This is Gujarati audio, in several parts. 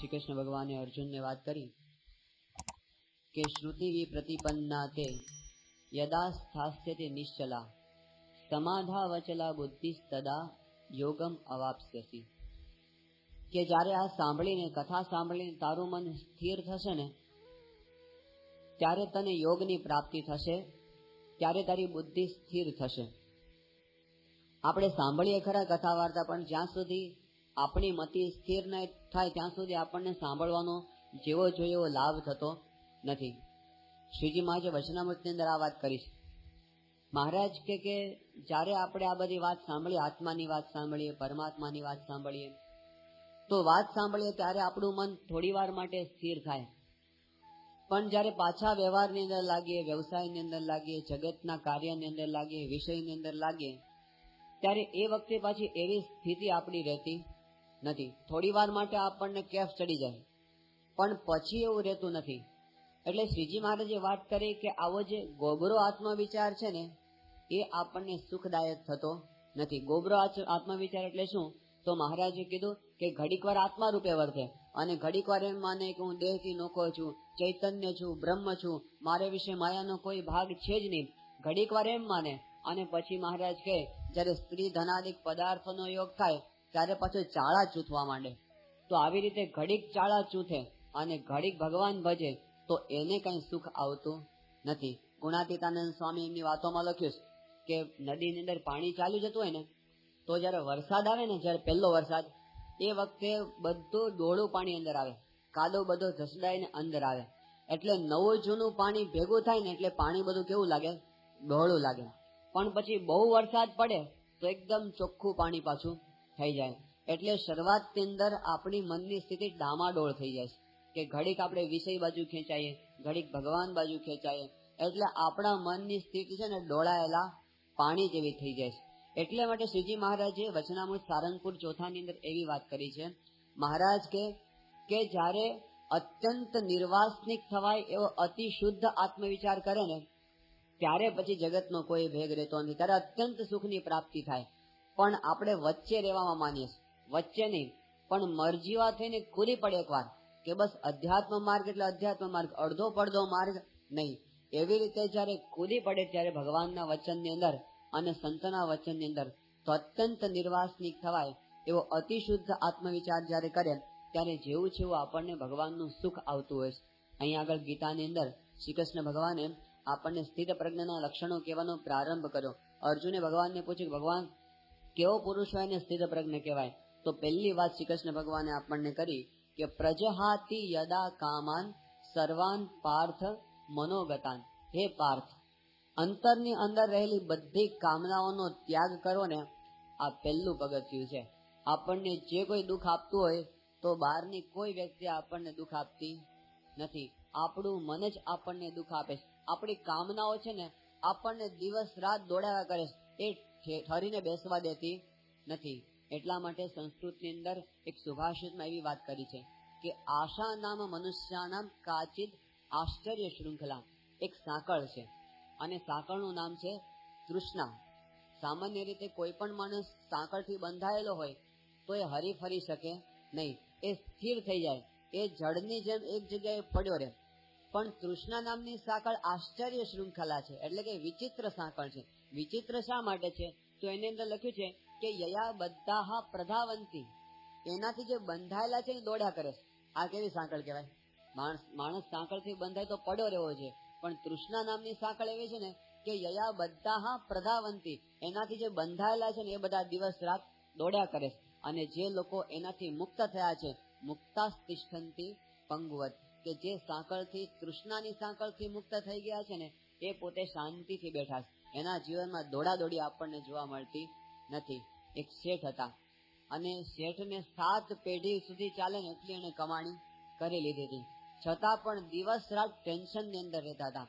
શ્રી કૃષ્ણ ભગવાને અર્જુનને વાત કરી કે શ્રુતિ વિપ્રતિપન્ના તે યદા સ્થાસ્યતે નિશ્ચલા સમાધા વચલા બુદ્ધિસ્તદા યોગમ અવાપ્સ્યસી. કે જ્યારે આ સાંભળીને, કથા સાંભળીને તારું મન સ્થિર થશે ને, ત્યારે તને યોગની પ્રાપ્તિ થશે, ત્યારે તારી બુદ્ધિ સ્થિર થશે. આપણે સાંભળીએ ખરા કથા વાર્તા, પણ જ્યાં સુધી આપણી મતિ સ્થિર ન થાય ત્યાં સુધી આપણને સાંભળવાનો જેવો જોઈએ એવો લાભ થતો નથી. શ્રીજી મહારાજે વચનામૃતની અંદર આ વાત કરી છે. મહારાજ કે જ્યારે આપણે આ બધી વાત સાંભળીએ, આત્માની વાત સાંભળીએ, પરમાત્માની વાત સાંભળીએ, તો વાત સાંભળીએ ત્યારે આપણું મન થોડી વાર માટે સ્થિર થાય, પણ જ્યારે પાછા વ્યવહારની અંદર લાગીએ, વ્યવસાયની અંદર લાગીએ, જગતના કાર્યની અંદર લાગીએ, વિષયની અંદર લાગીએ, ત્યારે એ વખતે પાછી એવી સ્થિતિ આપણી રહેતી નથી. થોડી વાર માટે આપણને કેફ ચડી જાય, પણ પછી એવું રહેતું નથી. એટલે શ્રીજી મહારાજે વાત કરી કે આવો જે ગોબરો આત્મવિચાર છે ને, એ આપણને સુખદાયક થતો નથી. ગોબરો આત્મવિચાર એટલે શું? તો મહારાજે કીધું કે ઘડીક વાર આત્મા રૂપે વર્તે અને ઘડીક વાર એમ માને કે હું દેહથી નોખો છું, ચૈતન્ય છું, બ્રહ્મ છું, મારે વિશે માયાનો કોઈ ભાગ છે જ નહીં, ઘડીક વાર એમ માને. અને પછી મહારાજ કહે જ્યારે સ્ત્રી ધનાદિક પદાર્થોનો યોગ થાય ત્યારે પાછો ચાળા ચૂથવા માંડે. તો આવી રીતે ઘડીક ચાળા ચૂથે અને ઘડીક ભગવાન ભજે તો એને કઈ સુખ આવતું નથી. ગુણાતીતાનંદ સ્વામી એમની વાતોમાં લખ્યું કે નદીની અંદર પાણી ચાલ્યું જતું હોય ને, તો જયારે વરસાદ આવે ને, જયારે પહેલો વરસાદ, એ વખતે બધું ડોળું પાણી અંદર આવે, કાદવ બધો ધસડાઈને અંદર આવે. એટલે નવું જૂનું પાણી ભેગું થાય ને એટલે પાણી બધું કેવું લાગે? ડોળું લાગે. પણ પછી બહુ વરસાદ પડે તો એકદમ ચોખ્ખું પાણી પાછું થઈ જાય. એટલે શરૂઆતની અંદર આપણી મનની સ્થિતિ ડામાડોળ થઈ જાય કે ઘડીક આપણે વિષય બાજુ ખેંચાઈએ, ઘડીક ભગવાન બાજુ ખેંચાઈએ, એટલે આપણા મનની સ્થિતિ છે ને ડોળાયેલા પાણી જેવી થઈ જાય છે. એટલે માટે શ્રીજી મહારાજે વચનામૃત સારંગપુર ચોથાની અંદર એવી વાત કરી છે. મહારાજ કે જ્યારે અત્યંત નિર્વાસનિક થવાય એવો અતિ શુદ્ધ આત્મવિચાર કરે ને, ત્યારે પછી જગતનો કોઈ ભેગ રહેતો નથી, ત્યારે અત્યંત સુખની પ્રાપ્તિ થાય. પણ આપણે વચ્ચે રહેવામાં માનીએ, વચ્ચે નહીં, પણ મરજીવા થઈને કૂદી પડે એકવાર કે બસ અધ્યાત્મ માર્ગ એટલે અધ્યાત્મ માર્ગ, અડધો પડધો માર્ગ નહીં. એવી રીતે જયારે કૂદી પડે ત્યારે ભગવાનના વચનની અંદર અને સંતના વચનની અંદર તો અત્યંત નિર્વાસનિક થવાય એવો અતિશુદ્ધ આત્મવિચાર જયારે કરે ત્યારે જેવું છે એવું આપણને ભગવાનનું સુખ આવતું હોય છે. અહીંયા આગળ ગીતાની અંદર શ્રી કૃષ્ણ ભગવાને આપણને સ્થિત પ્રજ્ઞાના લક્ષણો કહેવાનો પ્રારંભ કર્યો. અર્જુને ભગવાનને પૂછ્યું કે ભગવાન કેવો પુરુષ હોય ને સ્થિત પ્રજ્ઞ કહેવાય? તો પહેલી વાત શ્રી કૃષ્ણ ભગવાને આપણને કરી કે પ્રજહાતિ યદા કામાન સર્વાન પાર્થ મનોગતાન. હે પાર્થ, અંતરની અંદર રહેલી બધી કામનાઓનો ત્યાગ કરો ને, આ પહેલું પગથિયું છે. આપણને જે કોઈ દુઃખ આપતું હોય તો બહારની કોઈ વ્યક્તિ આપણને દુઃખ આપતી નથી, આપણું મન જ આપણને દુઃખ આપે છે. આપણી કામનાઓ છે ને આપણને દિવસ રાત દોડાવ્યા કરે છે, એ ઠરીને બેસવા દેતી નથી. એટલા માટે સંસ્કૃતની અંદર એક સુભાષિતમાં એવી વાત કરી છે કે આશા નામ મનુષ્યાનામ કાચિદ આશ્ચર્ય શૃંખલા. એક સાંકળ છે અને સાંકળનું નામ છે તૃષ્ણા. સામાન્ય રીતે કોઈ પણ માણસ સાંકળથી બંધાયેલો હોય તો એ હરી ફરી શકે નહીં, એ સ્થિર થઈ જાય, એ જળની જેમ એક જગ્યાએ પડ્યો રહે. પણ તૃષ્ણા નામની સાંકળ આશ્ચર્ય શૃંખલા છે, એટલે કે વિચિત્ર સાંકળ છે. વિચિત્ર શા માટે છે? તો એની અંદર લખ્યું છે કે યયા બધા પ્રધાવંતી, એનાથી જે બંધાયેલા છે એ દોડ્યા કરે છે. આ કેવી સાંકળ કહેવાય? માણસ સાંકળથી બંધાય તો પડ્યો રહેવો છે, પણ તૃષ્ણા નામની સાંકળ એવી છે ને કે યયા બધા પ્રધાવંતી, એનાથી જે બંધાયેલા છે ને એ બધા દિવસ રાત દોડ્યા કરે છે. અને જે લોકો એનાથી મુક્ત થયા છે, મુક્તાસ્તિષ્ઠંતી પંગવત, કે જે સાંકળથી, તૃષ્ણાની સાંકળથી મુક્ત થઈ ગયા છે ને એ પોતે શાંતિથી બેઠા છે. એના જીવનમાં દોડાદોડી આપણને જોવા મળતી નથી. એક શેઠ હતા અને શેઠને 7 પેઢી સુધી ચાલે ને એટલી એને કમાણી કરી લીધી હતી, છતાં પણ દિવસ રાત ટેન્શનની અંદર રહેતા હતા.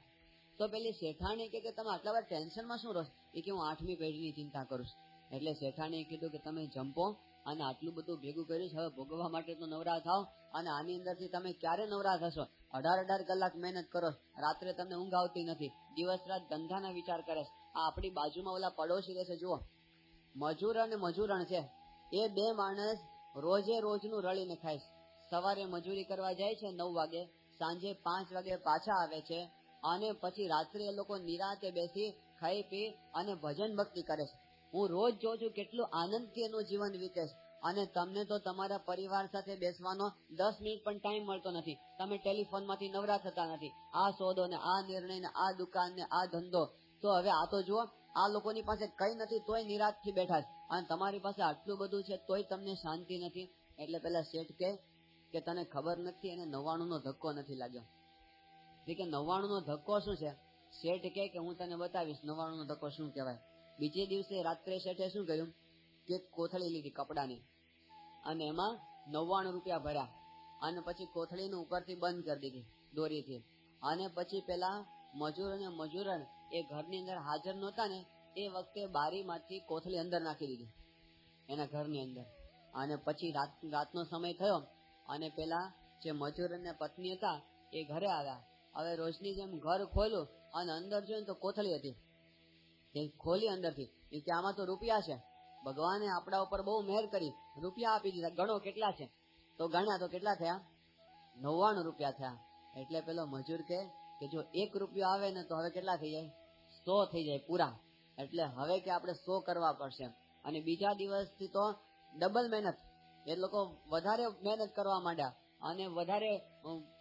તો પેલી શેઠાણી કે તમે આટલા વાર ટેન્શનમાં શું રહો? એ કે હું 8મી પેઢીની ચિંતા કરું છું. એટલે શેઠાણીએ કીધું કે તમે જંપો અને આટલું બધું ભેગું કર્યું છે, હવે ભોગવવા માટે તો નવરા થાવ, અને આની અંદરથી તમે ક્યારે નવરા થશો? 18 કલાક મહેનત કરો, રાત્રે તમને ઊંઘ આવતી નથી, દિવસ રાત ધંધાના વિચાર કરે. આ આપણી બાજુમાં ઓલા પડોશી રહેશે, જુઓ, મજૂર અને મજૂરણ છે, એ બે માણસ રોજે રોજનું રળીને ખાય, સવારે મજૂરી કરવા જાય છે 9 વાગે, સાંજે 5 વાગે પાછા આવે છે, અને પછી રાત્રે એ લોકો નિરાતે બેસી ખાઈ પી અને ભજન ભક્તિ કરે છે. હું રોજ જોઉં છું કેટલું આનંદથી એનું જીવન વીતે છે. અને તમને તો તમારા પરિવાર સાથે બેસવાનો 10 મિનિટ પણ ટાઈમ મળતો નથી. તમે ટેલિફોનમાંથી નવરા થતા નથી. આ સોદો ને આ નિર્ણય ને આ દુકાન ને આ ધંધો. તો હવે આ તો જુઓ, આ લોકોની પાસે કઈ નથી તોય નિરાશથી બેઠા છે, અને તમારી પાસે આટલું બધું છે તોય તમને શાંતિ નથી. એટલે પેલા શેઠ કે તને ખબર નથી, એને 99 નો ધક્કો નથી લાગ્યો. કે 99 નો ધક્કો શું છે? શેઠ કે હું તને બતાવીશ 99 નો ધક્કો શું કહેવાય. બીજે દિવસે રાત્રે શેઠે શું કર્યું કે કોથળી લીધી કપડાની, અને એમાં 99 રૂપિયા ભર્યા, અને પછી કોથળીનું ઉપરથી બંધ કરી દીધી દોરીથી. અને પછી પેલા મજૂરન એ ઘરની અંદર હાજર નહોતા ને એ વખતે બારીમાંથી કોથળી અંદર નાખી દીધી એના ઘરની અંદર. અને પછી રાતનો સમય થયો, અને પેલા જે મજૂર અને પત્ની હતા એ ઘરે આવ્યા. હવે રોજની જેમ ઘર ખોલ્યું અને અંદર જોયું તો કોથળી હતી. તે ખોલી અંદરથી, કે આમાં તો રૂપિયા છે, ભગવાને આપણા ઉપર બહુ મહેર કરી, રૂપિયા આપી દીધા, ગણો કેટલા છે. તો ગણ્યા તો કેટલા થયા? 99 રૂપિયા થયા. એટલે પેલો મજૂર કે જો 1 રૂપિયો આવે ને તો હવે કેટલા થઈ જાય? 100 થઈ જાય પૂરા. એટલે હવે કે આપણે 100 કરવા પડશે. અને બીજા દિવસથી તો ડબલ મહેનત, એ લોકો વધારે મહેનત કરવા માંડ્યા, અને વધારે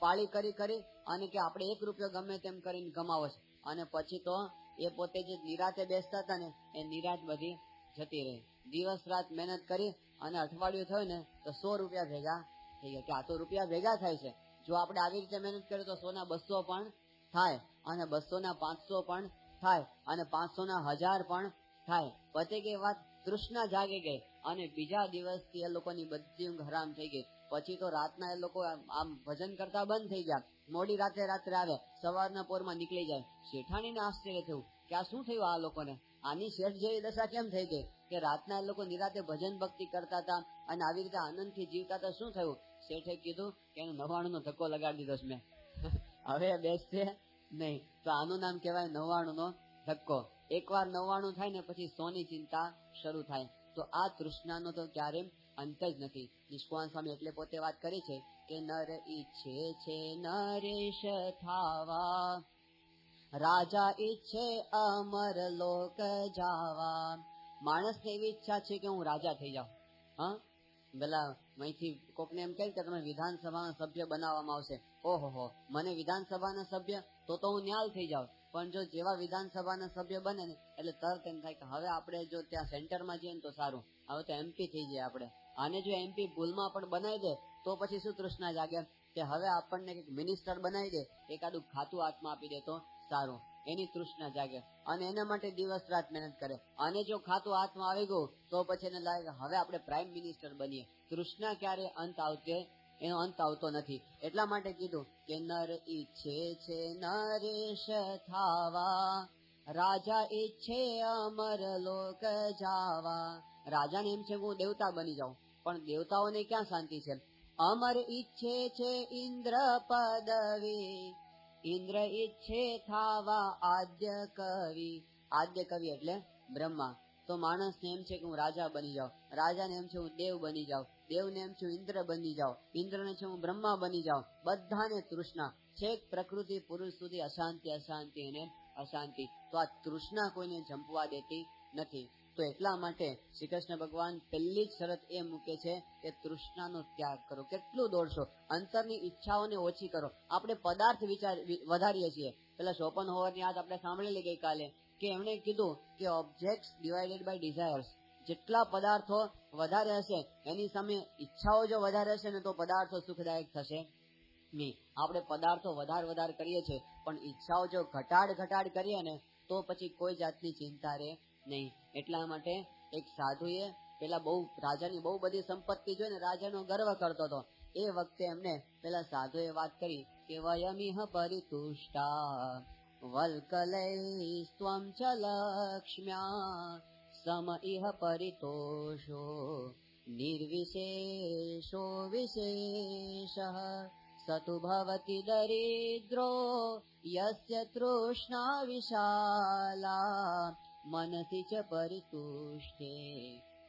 પાળી કરી અને કે આપણે 1 રૂપિયો ગમે તેમ કરીને કમાવો છે. અને પછી તો એ પોતે જે નિરાતે બેસતા હતા ને એ નિરાત બધી જતી રહી. દિવસ રાત મહેનત કરી અને અઠવાડિયું થયું ને તો 100 રૂપિયા ભેગા થઈ ગયા. કે આ તો રૂપિયા ભેગા થાય છે. જો આપણે આવી રીતે મહેનત કરીએ તો 100 ના 200 પણ થાય, અને 200 ના 500 પણ થાય, અને 500 ના 1000 પણ થાય. પછી કે વાત તૃષ્ણા જાગી ગઈ, અને બીજા દિવસથી એ લોકોની બધી ઊંઘ હરામ થઈ ગઈ. પછી તો રાતના એ લોકો આમ ભજન કરતા બંધ થઈ ગયા. મોડી રાત્રે આવે, સવારના પોરમાં નીકળી જાય. શેઠાણીને આશ્ચર્ય થયું કે આ શું થયું આ લોકોને, આની શેઠ જેવી દશા કેમ થઈ ગઈ? કે રાતના એ લોકો નિરાતે ભજન ભક્તિ કરતા હતા અને આવી રીતે આનંદથી જીવતા હતા, શું થયું? શેઠે કીધું કે એને 99 નો ધક્કો લગાડી દીધો છે મેં. હવે બેસશે નહીં. તો આનું નામ કહેવાય 99 નો ધક્કો. એકવાર 99 થાય ને પછી 100 ની ચિંતા શરૂ થાય. તો આ તૃષ્ણાનો તો ક્યારેય અંત જ નથી. નિષ્કાળ સ્વામી એટલે પોતે વાત કરી છે કે નર ઈચ્છે છે નરેશ થાવા, રાજા ઈચ્છે અમર લોક જાવા. માણસને એવી ઈચ્છા છે કે હું રાજા થઈ જાઉં. હા, પેલા અહીંથી કોકને એમ કહે કે તમે વિધાનસભાના સભ્ય બનાવવામાં આવશે, ઓહો મને વિધાનસભાના સભ્ય તો હું ન્યાલ થઈ જાઉં. પણ જો જેવા વિધાનસભાના સભ્ય બને ને એટલે તરત એમ થાય કે હવે આપણે જો ત્યાં સેન્ટરમાં જઈએ ને તો સારું, હવે તો એમપી થઈ જાય આપણે. આને જો એમપી ભૂલમાં પણ બનાવી દે તો પછી શું તૃષ્ણા જાગે કે હવે આપણને કંઈક મિનિસ્ટર બનાવી દે, એકાદું ખાતું હાથમાં આપી દે તો સારું, એની તૃષ્ણા જાગે. અને એના માટે દિવસ રાત મહેનત કરે. અને જો ખાતું હાથમાં આવી ગયું તો પછી એને લાગે હવે આપણે પ્રાઇમ મિનિસ્ટર બનીએ. તૃષ્ણા ક્યારે એનો અંત આવતો નથી. એટલા માટે કીધું કે નર ઈચ્છે છે નરેશ થાવા, રાજા ઈચ્છે અમર લોક જાવા. રાજાને એમ છે કે હું દેવતા બની જાઉં, પણ દેવતાઓને ક્યાં શાંતિ છે? અમર ઈચ્છે છે ઇન્દ્ર પદવી, ઇન્દ્ર ઈચ્છે થાવા આદ્ય કવિ. આદ્ય કવિ એટલે બ્રહ્મા. તો માણસને એમ છે કે હું રાજા બની જાઉં, રાજાને એમ છે હું દેવ બની જાઉં, દેવને એમ છે હું ઇન્દ્ર બની જાઉં, ઇન્દ્રને છે હું બ્રહ્મા બની જાઉં. બધાને તૃષ્ણા છેક પ્રકૃતિ પુરુષ સુધી અશાંતિ અશાંતિ અને અશાંતિ. તો આ તૃષ્ણા કોઈને જંપવા દેતી નથી. તો એટલા માટે શ્રી કૃષ્ણ ભગવાન પહેલી જ શરત એ મૂકે છે કે તૃષ્ણાનો ત્યાગ કરો. કેટલું દોડશો? અંતરની ઈચ્છાઓને ઓછી કરો. આપણે પદાર્થ વધારીએ છીએ. પેલા શોપનહોવરની વાત આપણે સાંભળેલી ગઈકાલે કે એમણે કીધું કે ઓબ્જેક્ટ્સ ડિવાઇડેડ બાય ડિઝાયર્સ. જેટલા પદાર્થો વધારે હશે એની સામે ઈચ્છાઓ જો વધારે હશે ને તો પદાર્થો સુખદાયક થશે નહીં. આપણે પદાર્થો વધારે કરીએ છીએ, પણ ઈચ્છાઓ જો ઘટાડ કરીએ ને તો પછી કોઈ જાતની ચિંતા રહે નહીં. એટલા માટે એક સાધુએ પેલા રાજાની બહુ બધી સંપત્તિ જોઈને રાજાનો ગર્વ કરતો હતો. એ વખતે એમને પેલા સાધુએ વાત કરી કે વયમિહ પરિતુષ્ટા વલ્કલૈસ્ત્વં ચ લક્ષ્મ્યા સમ ઇહ પરિતોષો નિર્વિશેષો વિશેષઃ સતુ ભવતિ દરિદ્રો યસ્ય તૃષ્ણા વિશાલા મનસી ચ પરિતુષ્ટે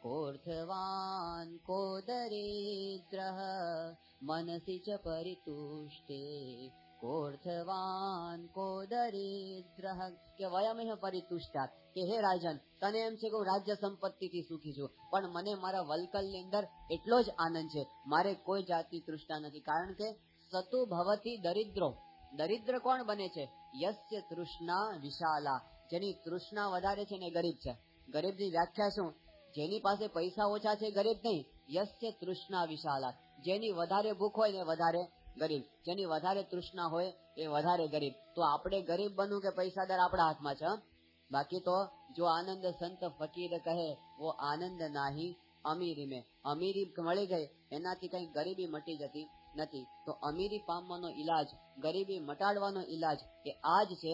કોર્થવાન કો દરિદ્રઃ मनसि च परितुष्टे कोऽर्थवान् को दरिद्रः કે વયમેહ પરિતુષ્ટાત કે હે રાજન તને એમ છે કે હું રાજ્ય સંપત્તિથી સુખી છું, પણ મને મારા વલ્કલની અંદર એટલો જ આનંદ છે, મારે કોઈ જાતની તૃષ્ણા નથી. કારણ કે સતુ ભવતી દરિદ્રો, દરિદ્ર કોણ બને છે? યસ્ય તૃષ્ણા વિશાલા, જેની તૃષ્ણા વધારે છે ને ગરીબ છે. ગરીબની વ્યાખ્યા શું? જેની પાસે પૈસા ઓછા છે ગરીબ નહીં. યસ્ય તૃષ્ણા વિશાલા, જેની વધારે ભૂખ હોય ને વધારે ગરીબ, જેની વધારે તૃષ્ણા હોય એ વધારે ગરીબ. તો આપણે ગરીબ બનવું કે પૈસાદાર આપણા હાથમાં છે. બાકી તો જો આનંદ સંત ફકીર કહે વો આનંદ નાહી અમીરી મેં, અમીરી મળી ગઈ એનાથી કઈ ગરીબી મટી જતી નથી. તો અમીરી પામવાનો ઈલાજ, ગરીબી મટાડવાનો ઈલાજ એ આ જ છે,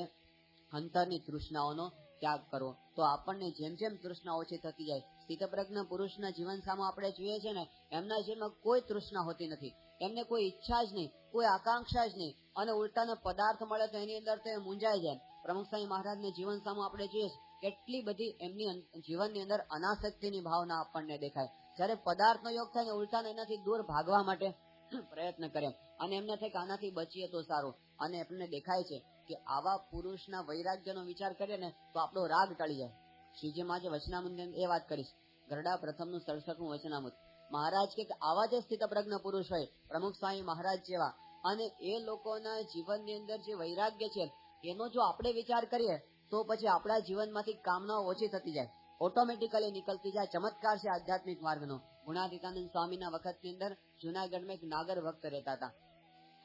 અંતરની તૃષ્ણાઓનો ત્યાગ કરવો. તો આપણને જેમ જેમ તૃષ્ણા ઓછી થતી જાય, સ્થિતપ્રજ્ઞ પુરુષના જીવન સામે આપણે જોઈએ છે ને, એમના જીવનમાં કોઈ તૃષ્ણા હોતી નથી, એમને કોઈ ઈચ્છા જ નહીં, કોઈ આકાંક્ષા જ નહીં, અને ઉલટાનો પદાર્થ મળે તો એની અંદર તો એ મૂંઝાઈ જાય. પ્રમુખ સ્વામી મહારાજને જીવન સામે આપણે જોઈએ કેટલી બધી એમની જીવનની અંદર અનાસક્તિની ભાવના આપણને દેખાય. જયારે પદાર્થનો યોગ થાય ને ઉલટાનો એનાથી દૂર ભાગવા માટે પ્રયત્ન કરે, અને એમને થાય કે આનાથી બચીએ તો સારું. અને એમને દેખાય છે કે આવા પુરુષના વૈરાગ્યનો વિચાર કરીએ ને તો આપણો રાગ ટળી જાય. શ્રીજી મહારાજે વચનામૃત એ વાત કરીશ, ગરડા પ્રથમનું 67મું વચનામૃત. મહારાજ કે આવા જે સ્થિતપ્રજ્ઞ પુરુષ હોય પ્રમુખ સ્વામી મહારાજ જેવા, અને એ લોકોના જીવનની અંદર જે વૈરાગ્ય છે એનો જો આપણે વિચાર કરીએ તો પછી આપણા જીવનમાંથી કામનાઓ ઓછી થતી જાય, ઓટોમેટિકલી નીકળતી જાય. ચમત્કાર છે આધ્યાત્મિક માર્ગનો. ગુણાતીતાનંદ સ્વામીના વખતની અંદર જુનાગઢમાં એક નાગર ભક્ત રહેતા હતા.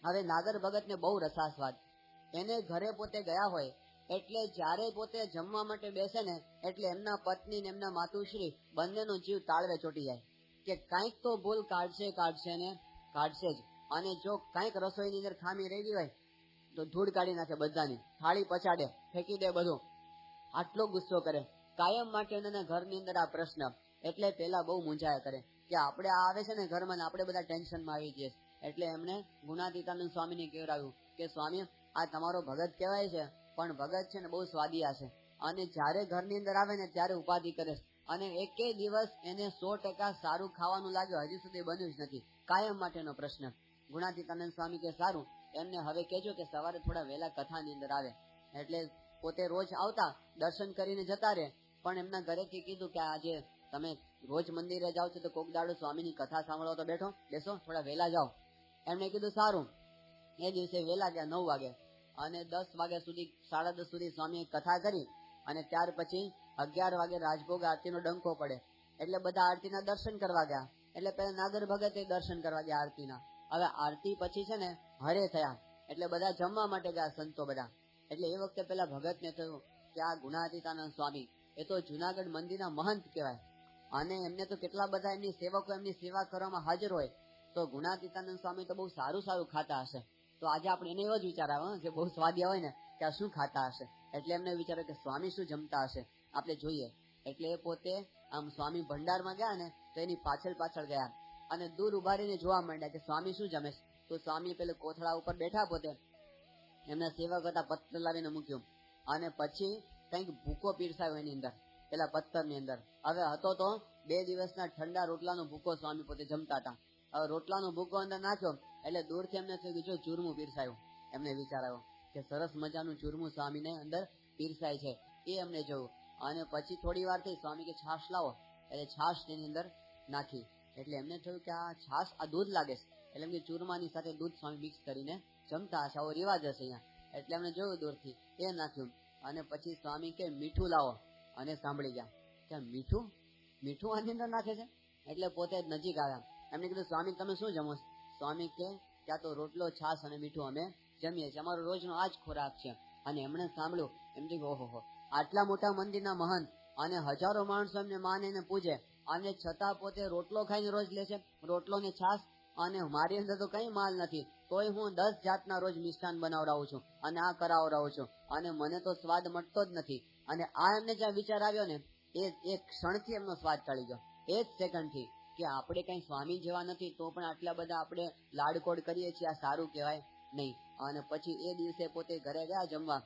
હવે નાગર ભગતને બહુ રસાસ્વાદ, એને ઘરે પોતે ગયા હોય એટલે જ્યારે પોતે જમવા માટે બેસે ને એટલે એમના પત્ની ને એમના માતુશ્રી બંનેનો જીવ તાળવે ચોટી જાય કે કાંઈક તો ભૂલ કાઢશે ને કાઢશે જ. અને જો કાંઈક રસોઈની અંદર ખામી રહી ગઈ હોય તો ધૂળ કાઢી નાખે, બધાની થાળી પછાડે, ફેંકી દે બધું. આટલો ગુસ્સો કરે કાયમ માટે. એના ઘરની અંદર આ પ્રશ્ન, એટલે પેલા બહુ મૂંઝાયા કરે કે આપણે આ આવે છે ને ઘરમાં, આપણે બધા ટેન્શનમાં આવી જઈએ. એટલે એમને ગુણાતીતાનંદ સ્વામીને કહેવાયું કે સ્વામી આ તમારો ભગત કહેવાય છે, પણ ભગત છે ને બહુ સ્વાદિયા છે, અને જયારે ઘરની અંદર આવે ને ત્યારે ઉપાધિ કરે, અને એકે દિવસ એને 100% સારું ખાવાનું લાગ્યું હજી સુધી બન્યું જ નથી. કાયમ માટેનો પ્રશ્ન. ગુણાતીતાનંદ સ્વામી કે સારું, એમને હવે કહેજો કે સવારે થોડા વહેલા કથાની અંદર આવે. એટલે પોતે રોજ આવતા, દર્શન કરીને જતા રહે, પણ એમના ઘરેથી કીધું કે આજે તમે રોજ મંદિરે જાઓ છો તો કોક દાડો સ્વામીની કથા સાંભળો તો બેસો, થોડા વહેલા જાઓ. એમને કીધું સારું. એ દિવસે વહેલા ગયા 9 વાગે, અને 10 વાગ્યા સુધી 10:30 સુધી સ્વામીએ કથા કરી, અને ત્યાર પછી 11 વાગે રાજભોગ આરતીનો ડંકો પડે એટલે બધા આરતીના દર્શન કરવા ગયા. એટલે પેલા નાગર ભગતે દર્શન કરવા ગયા આરતીના. હવે આરતી પછી છે ને હરે થયા એટલે બધા જમવા માટે ગયા સંતો બધા. એટલે એ વખતે પેલા ભગતને થયું કે આ ગુણાતીતાનંદ સ્વામી એ તો જુનાગઢ મંદિરના મહંત કહેવાય, અને એમને તો કેટલા બધા એમની સેવકો એમની સેવા કરવામાં હાજર હોય, તો ગુણાતીતાનંદ સ્વામી તો બહુ સારું ખાતા હશે. તો આજે આપણે એને એવો જ વિચાર આવે કે બહુ સ્વાદિયા હોય ને કે આ શું ખાતા હશે. એટલે એમને વિચારે કે સ્વામી શું જમતા હશે, આપણે જોઈએ. એટલે એ પોતે આમ સ્વામી ભંડારમાં ગયા ને તો એની પાછળ ગયા, અને દૂર ઉભા રહીને જોવા માંડ્યા કે સ્વામી શું જમે. તો સ્વામી પેલે કોથળા ઉપર બેઠા, પોતે એમના સેવક હતા, પત્તર લાવીને મૂક્યું, અને પછી કંઈક ભૂકો પીરસાયો એની અંદર, પેલા પત્તરની અંદર. હવે હતો તો 2 દિવસના ઠંડા રોટલાનો ભૂકો સ્વામી પોતે જમતા હતા. હવે રોટલાનો ભૂકો અંદર નાખ્યો એટલે દૂરથી એમને થયું કે જો ચૂરમું પીરસાયું. એમને વિચાર આવ્યો કે સરસ મજાનું ચૂરમું સ્વામીને અંદર પીરસાય છે, એ એમને જોયું. અને પછી થોડી વાર થઈ, સ્વામી કે છાશ લાવો, એટલે છાશ તેની અંદર નાખી. એટલે એમને થયું કે આ છાશ, આ દૂધ લાગે છે. એટલે એમ કે ચૂરમાની સાથે દૂધ સ્વામી મિક્સ કરીને જમતા હશે, આવો રિવાજ હશે અહીંયા. એટલે એમને જોયું દૂરથી, એ નાખ્યું. અને પછી સ્વામી કે મીઠું લાવો, અને સાંભળી ગયા કે મીઠું આની અંદર નાખે છે. એટલે પોતે નજીક આવ્યા, એમને કીધું સ્વામી તમે શું જમો? સ્વામી કે ત્યાં તો રોટલો, છાશ અને મીઠું અમે જમીએ છીએ, અમારો રોજનો આ જ ખોરાક છે. અને એમણે સાંભળ્યું, એમ કે ઓહો, આટલા મોટા મંદિરના મહંત અને હજારો માણસો એમને માને ને પૂજે, અને છતાં પોતે રોટલો ખાઈને રોજ લે છે, રોટલો ને છાશ. અને મારી અંદર તો કઈ માલ નથી, તોય હું 10 જાતના રોજ મિષ્ટાન બનાવડાવું છું અને આ કરાવડાવું છું, અને મને તો સ્વાદ મળતો જ નથી. અને આ એમને જ્યાં વિચાર આવ્યો ને એ ક્ષણથી એમનો સ્વાદ ટળી ગયો, એ જ સેકન્ડથી, કે આપણે કઈ સ્વામી જેવા નથી તો પણ આટલા બધા આપણે લાડકોડ કરીએ છીએ, આ સારું કહેવાય નહીં. અને પછી એ દિવસે પોતે ઘરે ગયા જમવા.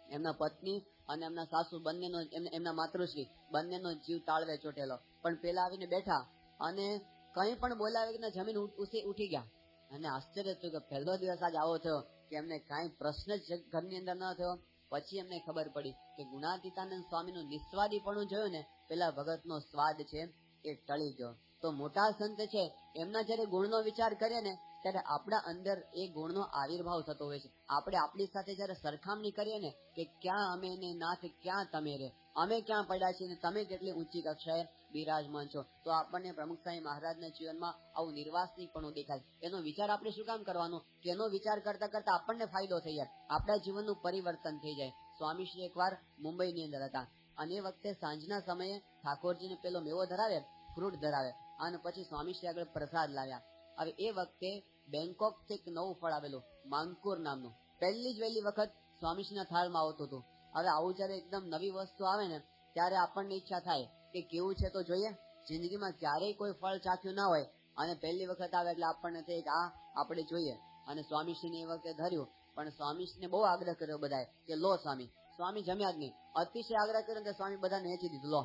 એમના પત્ની અને એમના સાસુ બંનેનો, એમના માતૃશ્રી બંનેનો જીવ તાળવે ચોટેલો. પણ પેલા આવીને બેઠા અને કંઈ પણ બોલાવે કે જમીન ઉઠી ગયા. અને આશ્ચર્ય થયું કે પહેલો દિવસ આજ આવો થયો કે એમને કાંઈ પ્રશ્ન જ ઘરની અંદર ન થયો. પછી એમને ખબર પડી કે ગુણાતીતાનંદ સ્વામીનું નિસ્વાદીપણું જોયું ને, પેલા ભગતનો સ્વાદ છે એ ટળી ગયો. તો મોટા સંત છે એમના જયારે ગુણનો વિચાર કરીએ ને ત્યારે આપણા અંદર એ ગુણનો આવિર્ભાવ થતો હોય છે. આપણે આપણી સાથે જયારે સરખામણી કરીએ ને કે ક્યાં અમે ને નાથ ક્યાં તમે રે, અમે ક્યાં પડ્યા છીએ ને તમે કેટલી ઊંચી કક્ષાએ બિરાજમાન છો, તો આપણને પ્રમુખ સ્વામી મહારાજના જીવનમાં આવું નિર્વાસનિકપણું દેખાય. એનો વિચાર આપણે શું કામ કરવાનો કે એનો વિચાર કરતા કરતા આપણને ફાયદો થઈ જાય, આપણા જીવનનું પરિવર્તન થઈ જાય. સ્વામીશ્રી એકવાર મુંબઈની અંદર હતા અને એ વખતે સાંજના સમયે ઠાકોરજીને પેલો મેવો ધરાવે, ફ્રૂટ ધરાવે, અને પછી સ્વામીશ્રી આગળ પ્રસાદ લાવ્યા. હવે એ વખતે બેંકોક થી એક નવું ફળ આવેલું માંગુર નામનું, પહેલી જ વહેલી વખત સ્વામીશ્રીના થાળમાં આવતું હતું. હવે આવું જયારે એકદમ નવી વસ્તુ આવે ને ત્યારે આપણને ઈચ્છા થાય કે કેવું છે તો જોઈએ. જિંદગીમાં ક્યારેય કોઈ ફળ ચાખ્યું ના હોય અને પહેલી વખત આવે એટલે આપણને થાય કે આ આપણે જોઈએ. અને સ્વામીશ્રીને એ વખતે ધર્યું, પણ સ્વામીશ્રીને બહુ આગ્રહ કર્યો બધાએ કે લો સ્વામી. સ્વામી જમ્યા જ નહીં, અતિશય આગ્રહ કર્યો તો સ્વામી બધાને વેચી દીધું, લો,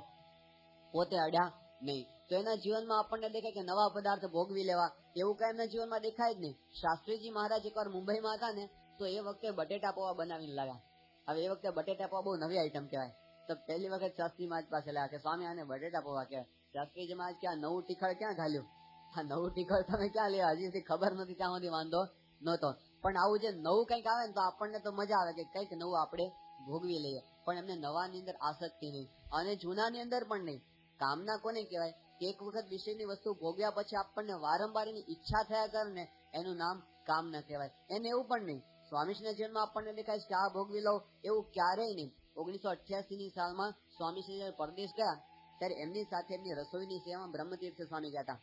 પોતે અડ્યા નહીં. તો એના જીવનમાં આપણને દેખાય કે નવા પદાર્થ ભોગવી લેવા, એવું કઈ એમના જીવનમાં દેખાય જ નહીં. શાસ્ત્રીજી મહારાજ એકવાર મુંબઈમાં હતા ને તો એ વખતે બટેટા પૌવા બનાવીને લાવ્યા. હવે એ વખતે બટેટા પૌવા બહુ નવી આઈટમ કહેવાય. તો પહેલી વખત શાસ્ત્રી મહારાજ પાસે લાવ્યા કે સ્વામી આને બટેટા પૌવા કહેવાય. શાસ્ત્રીજી મહારાજ કે આ નવું ટીખળ ક્યાં ઘાલ્યું, આ નવું ટીખળ તમે ક્યાં લેવા, હજી સુધી ખબર નથી ત્યાં સુધી વાંધો નહોતો. પણ આવું જે નવું કંઈક આવે ને તો આપણને તો મજા આવે કે કંઈક નવું આપણે ભોગવી લઈએ. પણ એમને નવાની અંદર આસક્તિ નહીં અને જૂનાની અંદર પણ નહીં. કામના કોને કહેવાય કે એક વખત વિષયની વસ્તુ ભોગ્યા પછી આપણને વારંવાર એની ઈચ્છા થયા કરે ને એનું નામ કામના કહેવાય. એને એવું પણ નહીં. સ્વામીશ્રીના જીવનમાં આપણને દેખાય છે કે આ ભોગવી લઉં, એવું ક્યારેય નહીં. 1988ની સાલમાં સ્વામીશ્રી જયારે પરદેશ ગયા ત્યારે એમની સાથે એમની રસોઈની સેવામાં બ્રહ્મતીર્થ સ્વામી ગયા હતા.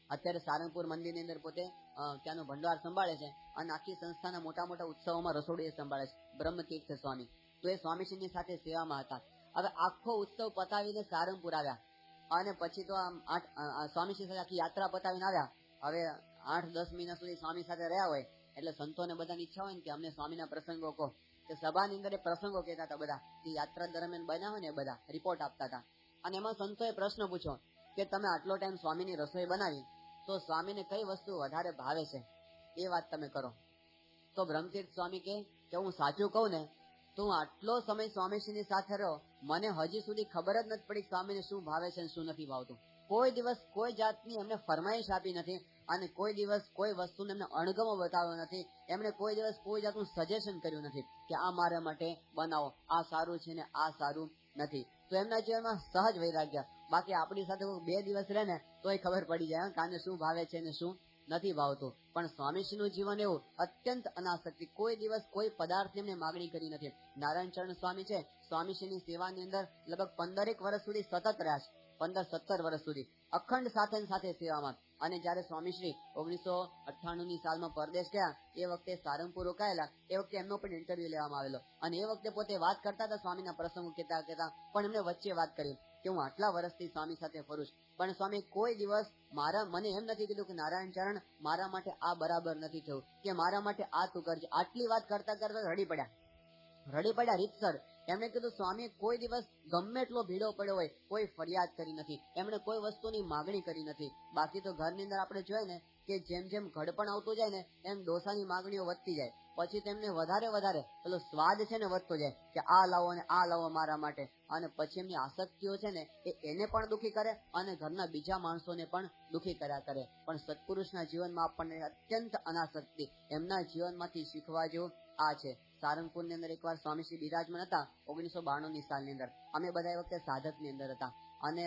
અત્યારે સારંગપુર મંદિરની અંદર પોતે ત્યાંનો ભંડાર સંભાળે છે અને આખી સંસ્થાના મોટા મોટા ઉત્સવોમાં રસોડું સંભાળે છે બ્રહ્મતીર્થ સ્વામી. તો એ સ્વામીશ્રીની સાથે સેવામાં હતા. હવે આખો ઉત્સવ પતાવીને સારંગપુર આવ્યા અને પછી તો સ્વામીશ્રી સાથે આખી યાત્રા પતાવીને આવ્યા. હવે 8-10 મહિના સુધી સ્વામી સાથે રહ્યા હોય એટલે સંતોને બધાની ઈચ્છા હોય ને કે અમને સ્વામીના પ્રસંગો કહો. કે સભાની અંદર પ્રસંગો કહેતા હતા, બધા જે યાત્રા દરમિયાન બન્યા હોય ને એ બધા રિપોર્ટ આપતા હતા. અને એમાં સંતોએ પ્રશ્ન પૂછ્યો કે તમે આટલો ટાઈમ સ્વામીની રસોઈ બનાવી તો સ્વામીને કઈ વસ્તુ વધારે ભાવે છે એ વાત તમે કરો. તો બ્રહ્મતીર્થ સ્વામી કે હું સાચું કહું ને તો હું આટલો સમય સ્વામીશ્રીની સાથે રહ્યો, મને હજી સુધી ખબર જ નથી પડી સ્વામીને શું ભાવે છે અને શું નથી ભાવતું. કોઈ દિવસ કોઈ જાતની એમને ફરમાઈશ આપી નથી અને કોઈ દિવસ કોઈ વસ્તુને એમને અણગમો બતાવ્યો નથી. એમણે કોઈ દિવસ કોઈ જાતનું સજેશન કર્યું નથી કે આ મારા માટે બનાવો, આ સારું છે ને આ સારું નથી. તો એમના જીવનમાં સહજ વૈરાગ્ય. બાકી આપણી સાથે 2 દિવસ રહે ને તોય ખબર પડી જાય કાને શું ભાવે છે ને શું નથી ભાવતું. પણ સ્વામીશ્રીનું જીવન એવું અત્યંત અનાસક્તિ, કોઈ દિવસ કોઈ પદાર્થની એમને માગણી કરી નથી. નારાયણ ચરણ સ્વામી છે, સ્વામીશ્રીની સેવાની અંદર લગભગ 15 વર્ષ સુધી સતત રહ્યા છે, 15-17 વર્ષ સુધી અખંડ સાથે સાથે સેવામાં. અને જયારે સ્વામીશ્રી 1998ની સાલમાં પરદેશ ગયા એ વખતે સારંગપુર રોકાયેલા, એ વખતે એમનો પણ ઇન્ટરવ્યુ લેવામાં આવેલો અને એ વખતે પોતે વાત કરતા હતા સ્વામીના પ્રસંગો કહેતા પણ એમને વચ્ચે વાત કરી કે હું આટલા વર્ષથી સ્વામી સાથે ફરું છું પણ સ્વામી કોઈ દિવસ મને એમ નથી કીધું કે નારાયણ ચરણ મારા માટે આ બરાબર નથી થયું કે મારા માટે આ તું કરજે. આટલી વાત કરતા કરતા રડી પડ્યા રીતસર. એમણે કીધું સ્વામી કોઈ દિવસ ગમે એટલો ભીડો પડ્યો હોય કોઈ ફરિયાદ કરી નથી, એમણે કોઈ વસ્તુની માગણી કરી નથી. બાકી તો ઘરની અંદર આપણે જોઈએ ને કે જેમ જેમ ઘડપણ આવતું જાય ને એમ ડોસાની માગણીઓ વધતી જાય, પછી તેમને વધારે પેલો સ્વાદ છે ને વધતો જાય કે આ લાવો ને આ લાવો મારા માટે. અને પછી એમની આસક્તિઓ છે ને એને પણ દુઃખી કરે અને ઘરના બીજા માણસોને પણ દુઃખી કર્યા કરે. પણ સત્પુરુષના જીવનમાં આપણને અત્યંત અનાસક્તિ. એમના જીવનમાંથી શીખવા જેવું આ છે. સારંગપુરની અંદર એકવાર સ્વામીશ્રી બિરાજમાન હતા 1992ની સાલની અંદર. અમે બધા એ વખતે સાધકની અંદર હતા અને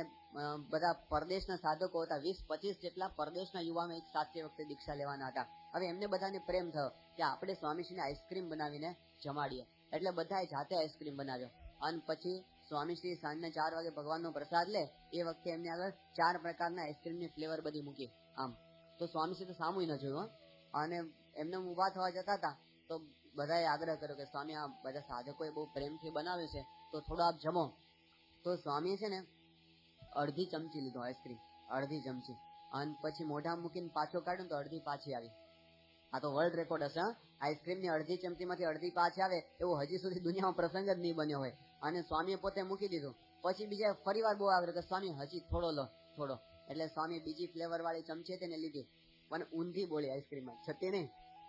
બધા પરદેશના સાધકો હતા, 20-25 જેટલા પરદેશના યુવાનો એક સાથે વખતે દીક્ષા લેવાના હતા. હવે એમને બધાને પ્રેમ થયો કે આપણે સ્વામીશ્રીને આઈસ્ક્રીમ બનાવીને જમાડીએ, એટલે બધાએ જાતે આઈસ્ક્રીમ બનાવ્યો. અને પછી સ્વામીશ્રી સાંજના 4 વાગે ભગવાનનો પ્રસાદ લે એ વખતે એમને આગળ 4 પ્રકારના આઈસ્ક્રીમની ફ્લેવર બધી મૂકી. આમ તો સ્વામીશ્રી તો સામું ન જોયું અને એમને ઉભા થવા જતા હતા તો બધાએ આગ્રહ કર્યો કે સ્વામી આ બધા સાધકોએ બહુ પ્રેમથી બનાવ્યું છે તો થોડો આપ જમો. તો સ્વામીએ છે ને અડધી ચમચી લીધો આઈસ્ક્રીમ, અડધી ચમચી, અને પછી મોઢા મૂકીને પાછો કાઢ્યો તો અડધી પાછી આવી. આ તો વર્લ્ડ રેકોર્ડ હશે. આઈસ્ક્રીમની અડધી ચમચીમાંથી અડધી પાછી આવે એવો હજી સુધી દુનિયામાં પ્રસંગ જ નહીં બન્યો હોય. અને સ્વામીએ પોતે મૂકી દીધું. પછી બીજા ફરી વાર બહુ આગ્રહ કે સ્વામી હજી થોડો લો થોડો, એટલે સ્વામી બીજી ફ્લેવર વાળી ચમચી હતી ને લીધી મને ઊંધી બોલી આઈસ્ક્રીમમાં, છતી નહીં,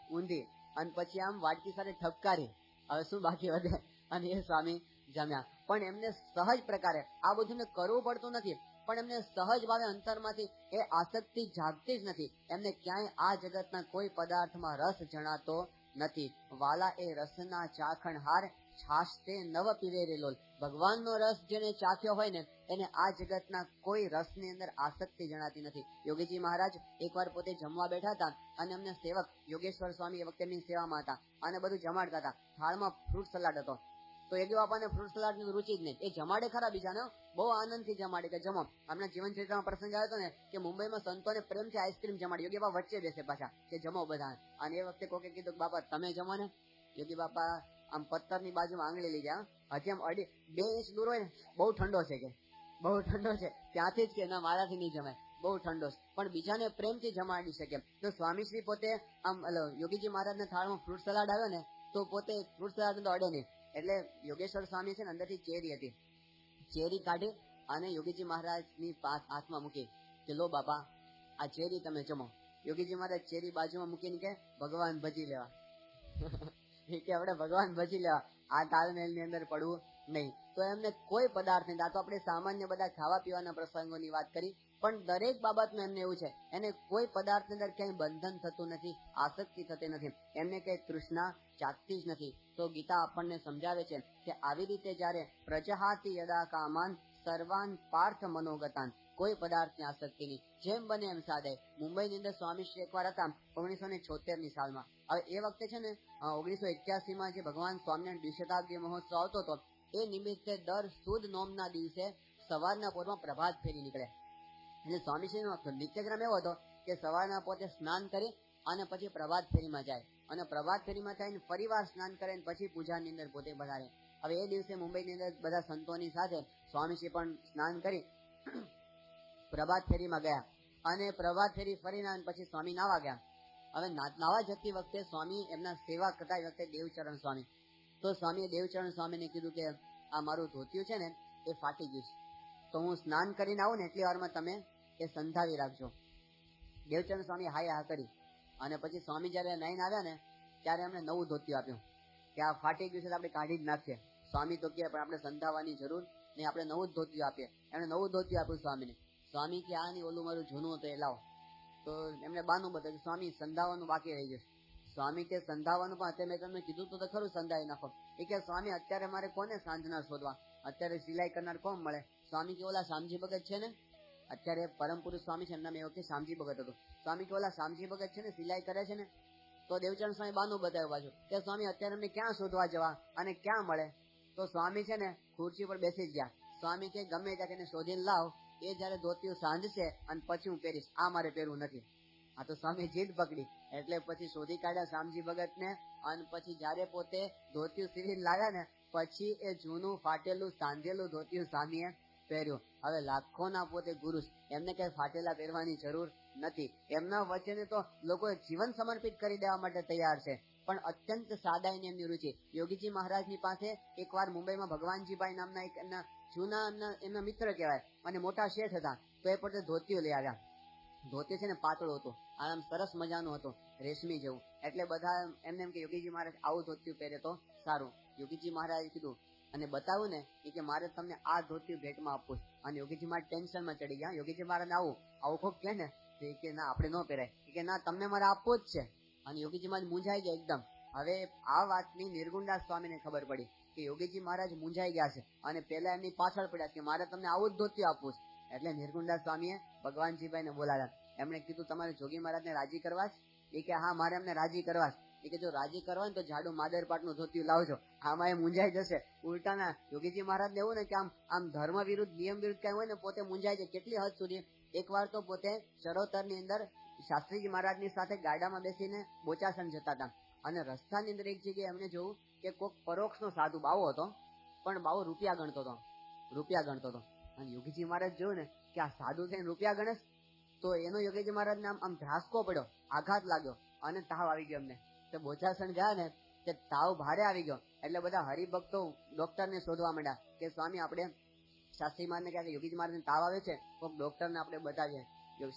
ઊંધી. અને પછી આમ વાટકી સાથે ઠપકારી, હવે શું બાકી વધે, અને એ સ્વામી જમ્યા. પણ એમને સહજ પ્રકારે આ બધું કરવું પડતું નથી, પણ એમને સહજ ભાવે અંતરમાંથી એ આસક્તિ જાગતી જ નથી. એમને ક્યાંય આ જગતના કોઈ પદાર્થમાં રસ જણાતો નથી. વાલા એ રસના ચાખણહાર, છાશ તે નવ પીવે રે લોલ. ભગવાનનો રસ જેને ચાખ્યો હોય ને એને આ જગતના કોઈ રસની અંદર આસક્તિ જણાતી નથી. યોગીજી મહારાજ એકવાર પોતે જમવા બેઠા હતા અને એમને સેવક યોગેશ્વર સ્વામી એ વખતે એમની સેવામાં હતા અને બધું જમાડતા હતા. થાળમાં ફ્રૂટ સલાડ હતો. તો યોગી બાપાને ફ્રૂટ સલાડ ની રુચિ જ નહીં. એ જમાડે ખરા બીજાને, બહુ આનંદથી જમાડે કે જમો. હમણાં જીવન ચરિત્રમાં પ્રસંગ આવ્યો હતો ને કે મુંબઈમાં સંતોને પ્રેમથી આઈસ્ક્રીમ જમાડે, યોગી બાપા વચ્ચે બેસે પાછા કે જમો બધા. અને એ વખતે કોકે કીધું કે બાપા તમે જમો ને. યોગી બાપા આમ પથ્થરની બાજુમાં આંગળી લઈ ગયા, હજી આમ 2 ઇંચ દૂર હોય ને, બહુ ઠંડો છે કે, બહુ ઠંડો છે, ત્યાંથી જ કે ના મારાથી નહીં જમાય, બહુ ઠંડો છે. પણ બીજાને પ્રેમથી જમાડી શકે. તો સ્વામીશ્રી પોતે આમ યોગીજી મહારાજના થાળમાં ફ્રૂટ સલાડ આવ્યો ને તો પોતે ફ્રૂટ સલાડ તો અડે નહીં. એટલે યોગેશ્વર સ્વામી છે ને અંદરથી ચેરી હતી, ચેરી કાઢી અને યોગીજી મહારાજની હાથમાં મૂકી કે લો બાપા આ ચેરી તમે જમો. યોગીજી મહારાજ ચેરી બાજુમાં મૂકીને કે ભગવાન ભજી લેવા. કે આપણે ભગવાન ભજી લેવા, આ તાલમેલ ની અંદર પડવું નહીં. તો એમને કોઈ પદાર્થ નહીં. આ તો આપણે સામાન્ય બધા ખાવા પીવાના પ્રસંગોની વાત કરી, પણ દરેક બાબતમાં એમને એવું છે, એને કોઈ પદાર્થની અંદર ક્યાંય બંધન થતું નથી, આસક્તિ થતી નથી, એમને કઈ તૃષ્ણા જાગતી જ નથી. તો ગીતા આપણને સમજાવે છે કે આવી રીતે જયારે પ્રજહાતિ યદા કામાન સર્વાન પાર્થ મનોગતાન, કોઈ પદાર્થની આસક્તિ નહીં, જેમ બને એમ સાધે. મુંબઈની અંદર સ્વામીશ્રી એકવાર હતા 1976ની સાલમાં. હવે એ વખતે છે ને 1981માં જે ભગવાન સ્વામિનારાયણ દ્વિશતાબ્દી મહોત્સવ આવતો હતો એ નિમિત્તે દર સુદ નોમના દિવસે સવારના પોરમાં પ્રભાત ફેરી નીકળે. એટલે સ્વામીશ્રીનો નિત્યક્રમ એવો હતો કે સવારના પોતે સ્નાન કરી અને પછી પ્રભાત ફેરીમાં જાય, અને પ્રભાત ફેરીમાં થઈને ફરીવાર સ્નાન કરે અને પછી પૂજાની અંદર પોતે વધારે. હવે એ દિવસે મુંબઈની અંદર બધા સંતોની સાથે સ્વામીશ્રી પણ સ્નાન કરી પ્રભાત ફેરીમાં ગયા, અને પ્રભાત ફેરી ફરીને પછી સ્વામી નાવા ગયા. હવે નાવા જતી વખતે સ્વામી એમના સેવા કરતા વખતે દેવચરણ સ્વામી, તો સ્વામીએ દેવચરણ સ્વામીને કીધું કે આ મારું ધોતિયું છે ને એ ફાટી ગયું છે, તો હું સ્નાન કરીને આવું ને એટલી વારમાં તમે એ સંધાવી રાખજો. દેવચરણ સ્વામી હાય હા કરી, અને પછી સ્વામી જયારે નાઈને આવ્યા ને ત્યારે એમણે નવું ધોતિયું આપ્યું કે આ ફાટી ગયું છે તો આપણે કાઢી જ નાખીએ. સ્વામી તો કહે પણ આપણે સંધાવાની જરૂર નહીં, આપણે નવું જ ધોતિયું આપીએ. એમણે નવું ધોતિયું આપ્યું સ્વામીને. સ્વામી કે આ નહીં, ઓલું મારું જૂનું હતું એ લાવો. તો એમને બાનું બતાવ્યું, સ્વામી સંધાવાનું બાકી રહી ગયું. સ્વામી કે સંધાવાનું પણ અત્યારે મેં તમને કીધું તો ખરું સંધાવી નાખો. એ કે સ્વામી અત્યારે મારે કોને સાંજના શોધવા, અત્યારે સિલાઈ કરનાર કોણ મળે. સ્વામી કે ઓલા શામજી ભગત છે ને, અત્યારે પરમ પુરુષ સ્વામી છે એમના એ વખતે શામજી ભગત હતું. સ્વામી કે ઓલા શામજી ભગત છે ને સિલાઈ કરે છે ને. તો દેવચરણ સ્વામી બાનું બતાવ્યું પાછું કે સ્વામી અત્યારે અમને ક્યાં શોધવા જવા અને ક્યાં મળે. તો સ્વામી છે ને ખુરશી પર બેસી જ ગયા. સ્વામી કે ગમે ત્યાં એને શોધીને લાવ, એ જયારે ધોતિયું સાંજશે અને પછી હું પહેરીશ, આ મારે પહેરવું નથી. આ તો સ્વામી જીદ પકડી, એટલે પછી શોધી કાઢ્યા શામજી ભગત ને, અને પછી જયારે પોતે ધોતિયું સીવીને લાવ્યા ને પછી એ જૂનું ફાટેલું સાંધેલું ધોતિયું સ્વામીએ પહેર્યું. હવે લાખોના પોતે ગુરુ, એમને કઈ ફાટેલા પહેરવાની જરૂર નથી. એમના વચને તો લોકો જીવન સમર્પિત કરી દેવા માટે તૈયાર છે, પણ અત્યંત સાદાઈની એમની રુચિ. યોગીજી મહારાજની પાસે એકવાર મુંબઈમાં ભગવાનજીભાઈ નામના એક એમના જૂના એમના મિત્ર કહેવાય અને મોટા શેઠ હતા. તો એ પોતે ધોતિયું લઈ આવ્યા. ધોતિયું છે ને પાતળું હતું, આમ સરસ મજાનું હતું, રેશમી જેવું. એટલે બધા એમને એમ કે યોગીજી મહારાજ આવું ધોતિયું પહેરે તો સારું. યોગીજી મહારાજે કીધું અને બતાવ્યું ને કે મારે તમને આ ધોતિયું ભેટમાં આપવું. અને યોગીજી મહારાજ ટેન્શનમાં ચડી ગયા. યોગીજી મહારાજ આવું કોક કે ને કે ના આપણે ન પહેરાય, કે ના તમને મારે આપવો જ છે. અને યોગીજી મહારાજ મૂંઝાઈ ગયા એકદમ. હવે આ વાતની નિર્ગુણદાસ સ્વામીને ખબર પડી કે યોગીજી મહારાજ મૂંઝાઈ ગયા છે અને પેલા એમની પાછળ પડ્યા કે મારે તમને આવું જ ધોતિયું આપવું છે. એટલે નિર્ગુણદાસ સ્વામીએ ભગવાનજીભાઈને બોલાવ્યા. એમણે કીધું તમારે જોગી મહારાજને રાજી કરવા? એ કે હા મારે એમને રાજી કરવા. એ કે જો રાજી કરવા ને તો જાડું માદરપાટનું ધોતિયું લાવજો. આમાં એ મૂંઝાઈ જશે. ઉલટાના યોગીજી મહારાજ ને એવું ને કે આમ ધર્મ વિરુદ્ધ નિયમ વિરુદ્ધ કઈ હોય ને પોતે મૂંઝાઈ જાય. કેટલી હદ સુધી, એકવાર તો પોતે ચરોતરની અંદર શાસ્ત્રીજી મહારાજની સાથે ગાડામાં બેસીને બોચાસણ જતા હતા અને રસ્તાની અંદર એક જગ્યાએ એમને જોયું કે કોઈક પરોક્ષનો સાધુ બાવો હતો, પણ બાવો રૂપિયા ગણતો હતો. અને યોગીજી મહારાજ જોયું ને કે આ સાધુ થઈને રૂપિયા ગણે, તો એનો યોગીજી મહારાજ ને આમ ધ્રાસકો પડ્યો, આઘાત લાગ્યો અને તાવ આવી ગયો એમને. તો બોચાસણ ગયા ને તે તાવ ભારે આવી ગયો. એટલે બધા હરિભક્તો ડોક્ટરને શોધવા માંડ્યા કે સ્વામી આપણે શાસ્ત્રી મહારાજને કહ્યા કે યોગીજી મહારાજને તાવ આવે છે, કોઈક ડોક્ટરને આપણે બતાવીએ.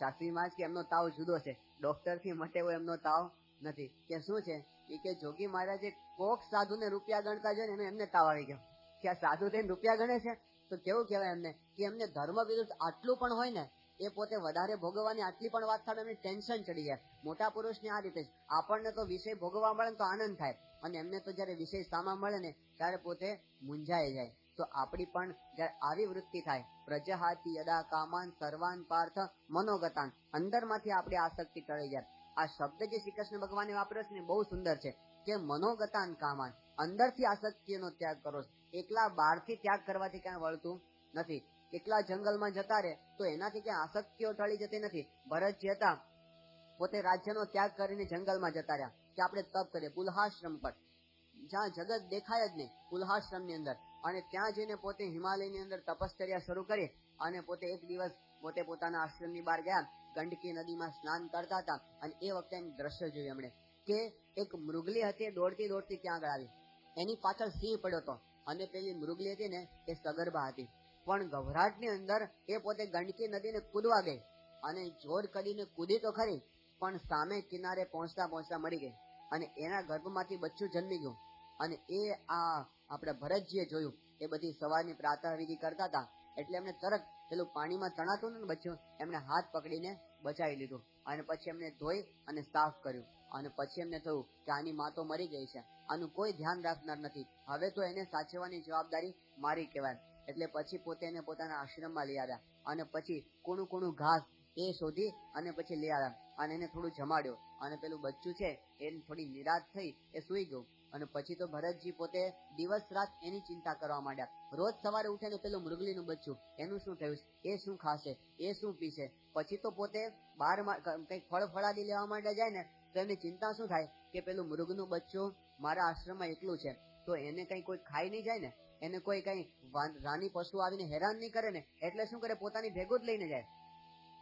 શાસ્ત્રીમાં જ કે એમનો તાવ જુદો છે, ડોક્ટર થી મટે એવો એમનો તાવ નથી. કે શું છે કે જોગી મહારાજે કોક સાધુને રૂપિયા ગણતા જોઈને એમને તાવ આવી ગયો કે આ સાધુ થઈને રૂપિયા ગણે છે. તો કેવું કહેવાય એમને કે એમને ધર્મ વિરુદ્ધ આટલું પણ હોય ને, એ પોતે વધારે ભોગવવાની આટલી પણ વાત થાય એમને ટેન્શન ચડી જાય. મોટા પુરુષની આ રીતે જ આપણને તો વિષય ભોગવવા મળે તો આનંદ થાય, અને એમને તો જયારે વિષય સામા મળે ને ત્યારે પોતે મૂંઝાઈ જાય. તો આપણી પણ જયારે આવી વૃત્તિ થાય, પ્રજહાતી યદા કામાન સર્વાન પાર્થ મનોગતાન, અંદરમાંથી આપણી આસક્તિ ટળી જાય. આ શબ્દ જે શ્રી કૃષ્ણ ભગવાને વાપર્યો છે ને બહુ સુંદર છે કે મનોગતાન કામાન, અંદરથી આસક્તિનો ત્યાગ કરો. એકલા બહારથી ત્યાગ કરવાથી ક્યાંય વળતું નથી. એકલા જંગલમાં જતા રહે તો એનાથી ક્યાં આસક્તિઓ ટળી જતી નથી. ભરતજી હતા, પોતે રાજ્યનો ત્યાગ કરીને જંગલમાં જતા રહ્યા કે આપણે તપ કરીએ પુલહાશ્રમ પર, જ્યાં જગત દેખાય જ નહીં, પુલહાશ્રમ ની અંદર. અને ત્યાં જઈને પોતે હિમાલયની અંદર તપશ્ચર્યા શરૂ કરી અને પોતે એક દિવસ પોતે પોતાના આશ્રમની બહાર ગયા, ગંડકી નદીમાં સ્નાન કરતા હતા. અને એ વખતે એમ દ્રશ્ય જોયું એમણે કે એક મૃગલી હતી દોડતી દોડતી ત્યાં આગળ આવી, એની પાછળ સિંહ પડ્યો હતો, અને પેલી મૃગલી હતી ને એ સગર્ભા હતી. પણ ગભરાટની અંદર એ પોતે ગંડકી નદીને કૂદવા ગઈ અને જોર કરીને કૂદી તો ખરી, પણ સામે કિનારે પહોંચતા પહોંચતા મરી ગઈ અને એના ગર્ભમાંથી બચ્ચું જન્મી ગયું. અને એ આપણે ભરતજીએ જોયું. એ બધી સવારની પ્રાતઃ વિધિ કરતા હતા એટલે એમને તરત પેલું પાણીમાં તણાતું ને બચ્ચું, એમને હાથ પકડીને બચાવી લીધું અને પછી એમને ધોઈ અને સાફ કર્યું. અને પછી એમને થયું કે આની માં તો મરી ગઈ છે, આનું કોઈ ધ્યાન રાખનાર નથી, હવે તો એને સાચવવાની જવાબદારી મારી કહેવાય. એટલે પછી પોતે એને પોતાના આશ્રમમાં લઈ આવ્યા અને પછી કુણું કુણું ઘાસ એ શોધી અને પછી લઈ આવ્યા અને એને થોડું જમાડ્યો. અને પેલું બચ્ચું છે એને થોડી નિરાશ થઈ, એ સુઈ ગયું. અને પછી તો ભરતજી પોતે દિવસ રાત એની ચિંતા કરવા માંડ્યા. રોજ સવારે ઉઠીને પેલું મૃગલીનું બચ્ચું એનું શું થયું, એ શું ખાશે, એ શું પીશે. પછી તો પોતે બહાર કઈક ફળ ફળાદી લેવા માટે જાય ને તો એમની ચિંતા શું થાય કે પેલું મૃગનું બચ્ચું મારા આશ્રમમાં એકલું છે તો એને કઈ કોઈ ખાઈ નહીં જાય ને, એને કોઈ કઈ રાની પશુ આવીને હેરાન નહીં કરે ને, એટલે શું કરે પોતાની ભેગું જ લઈને જાય,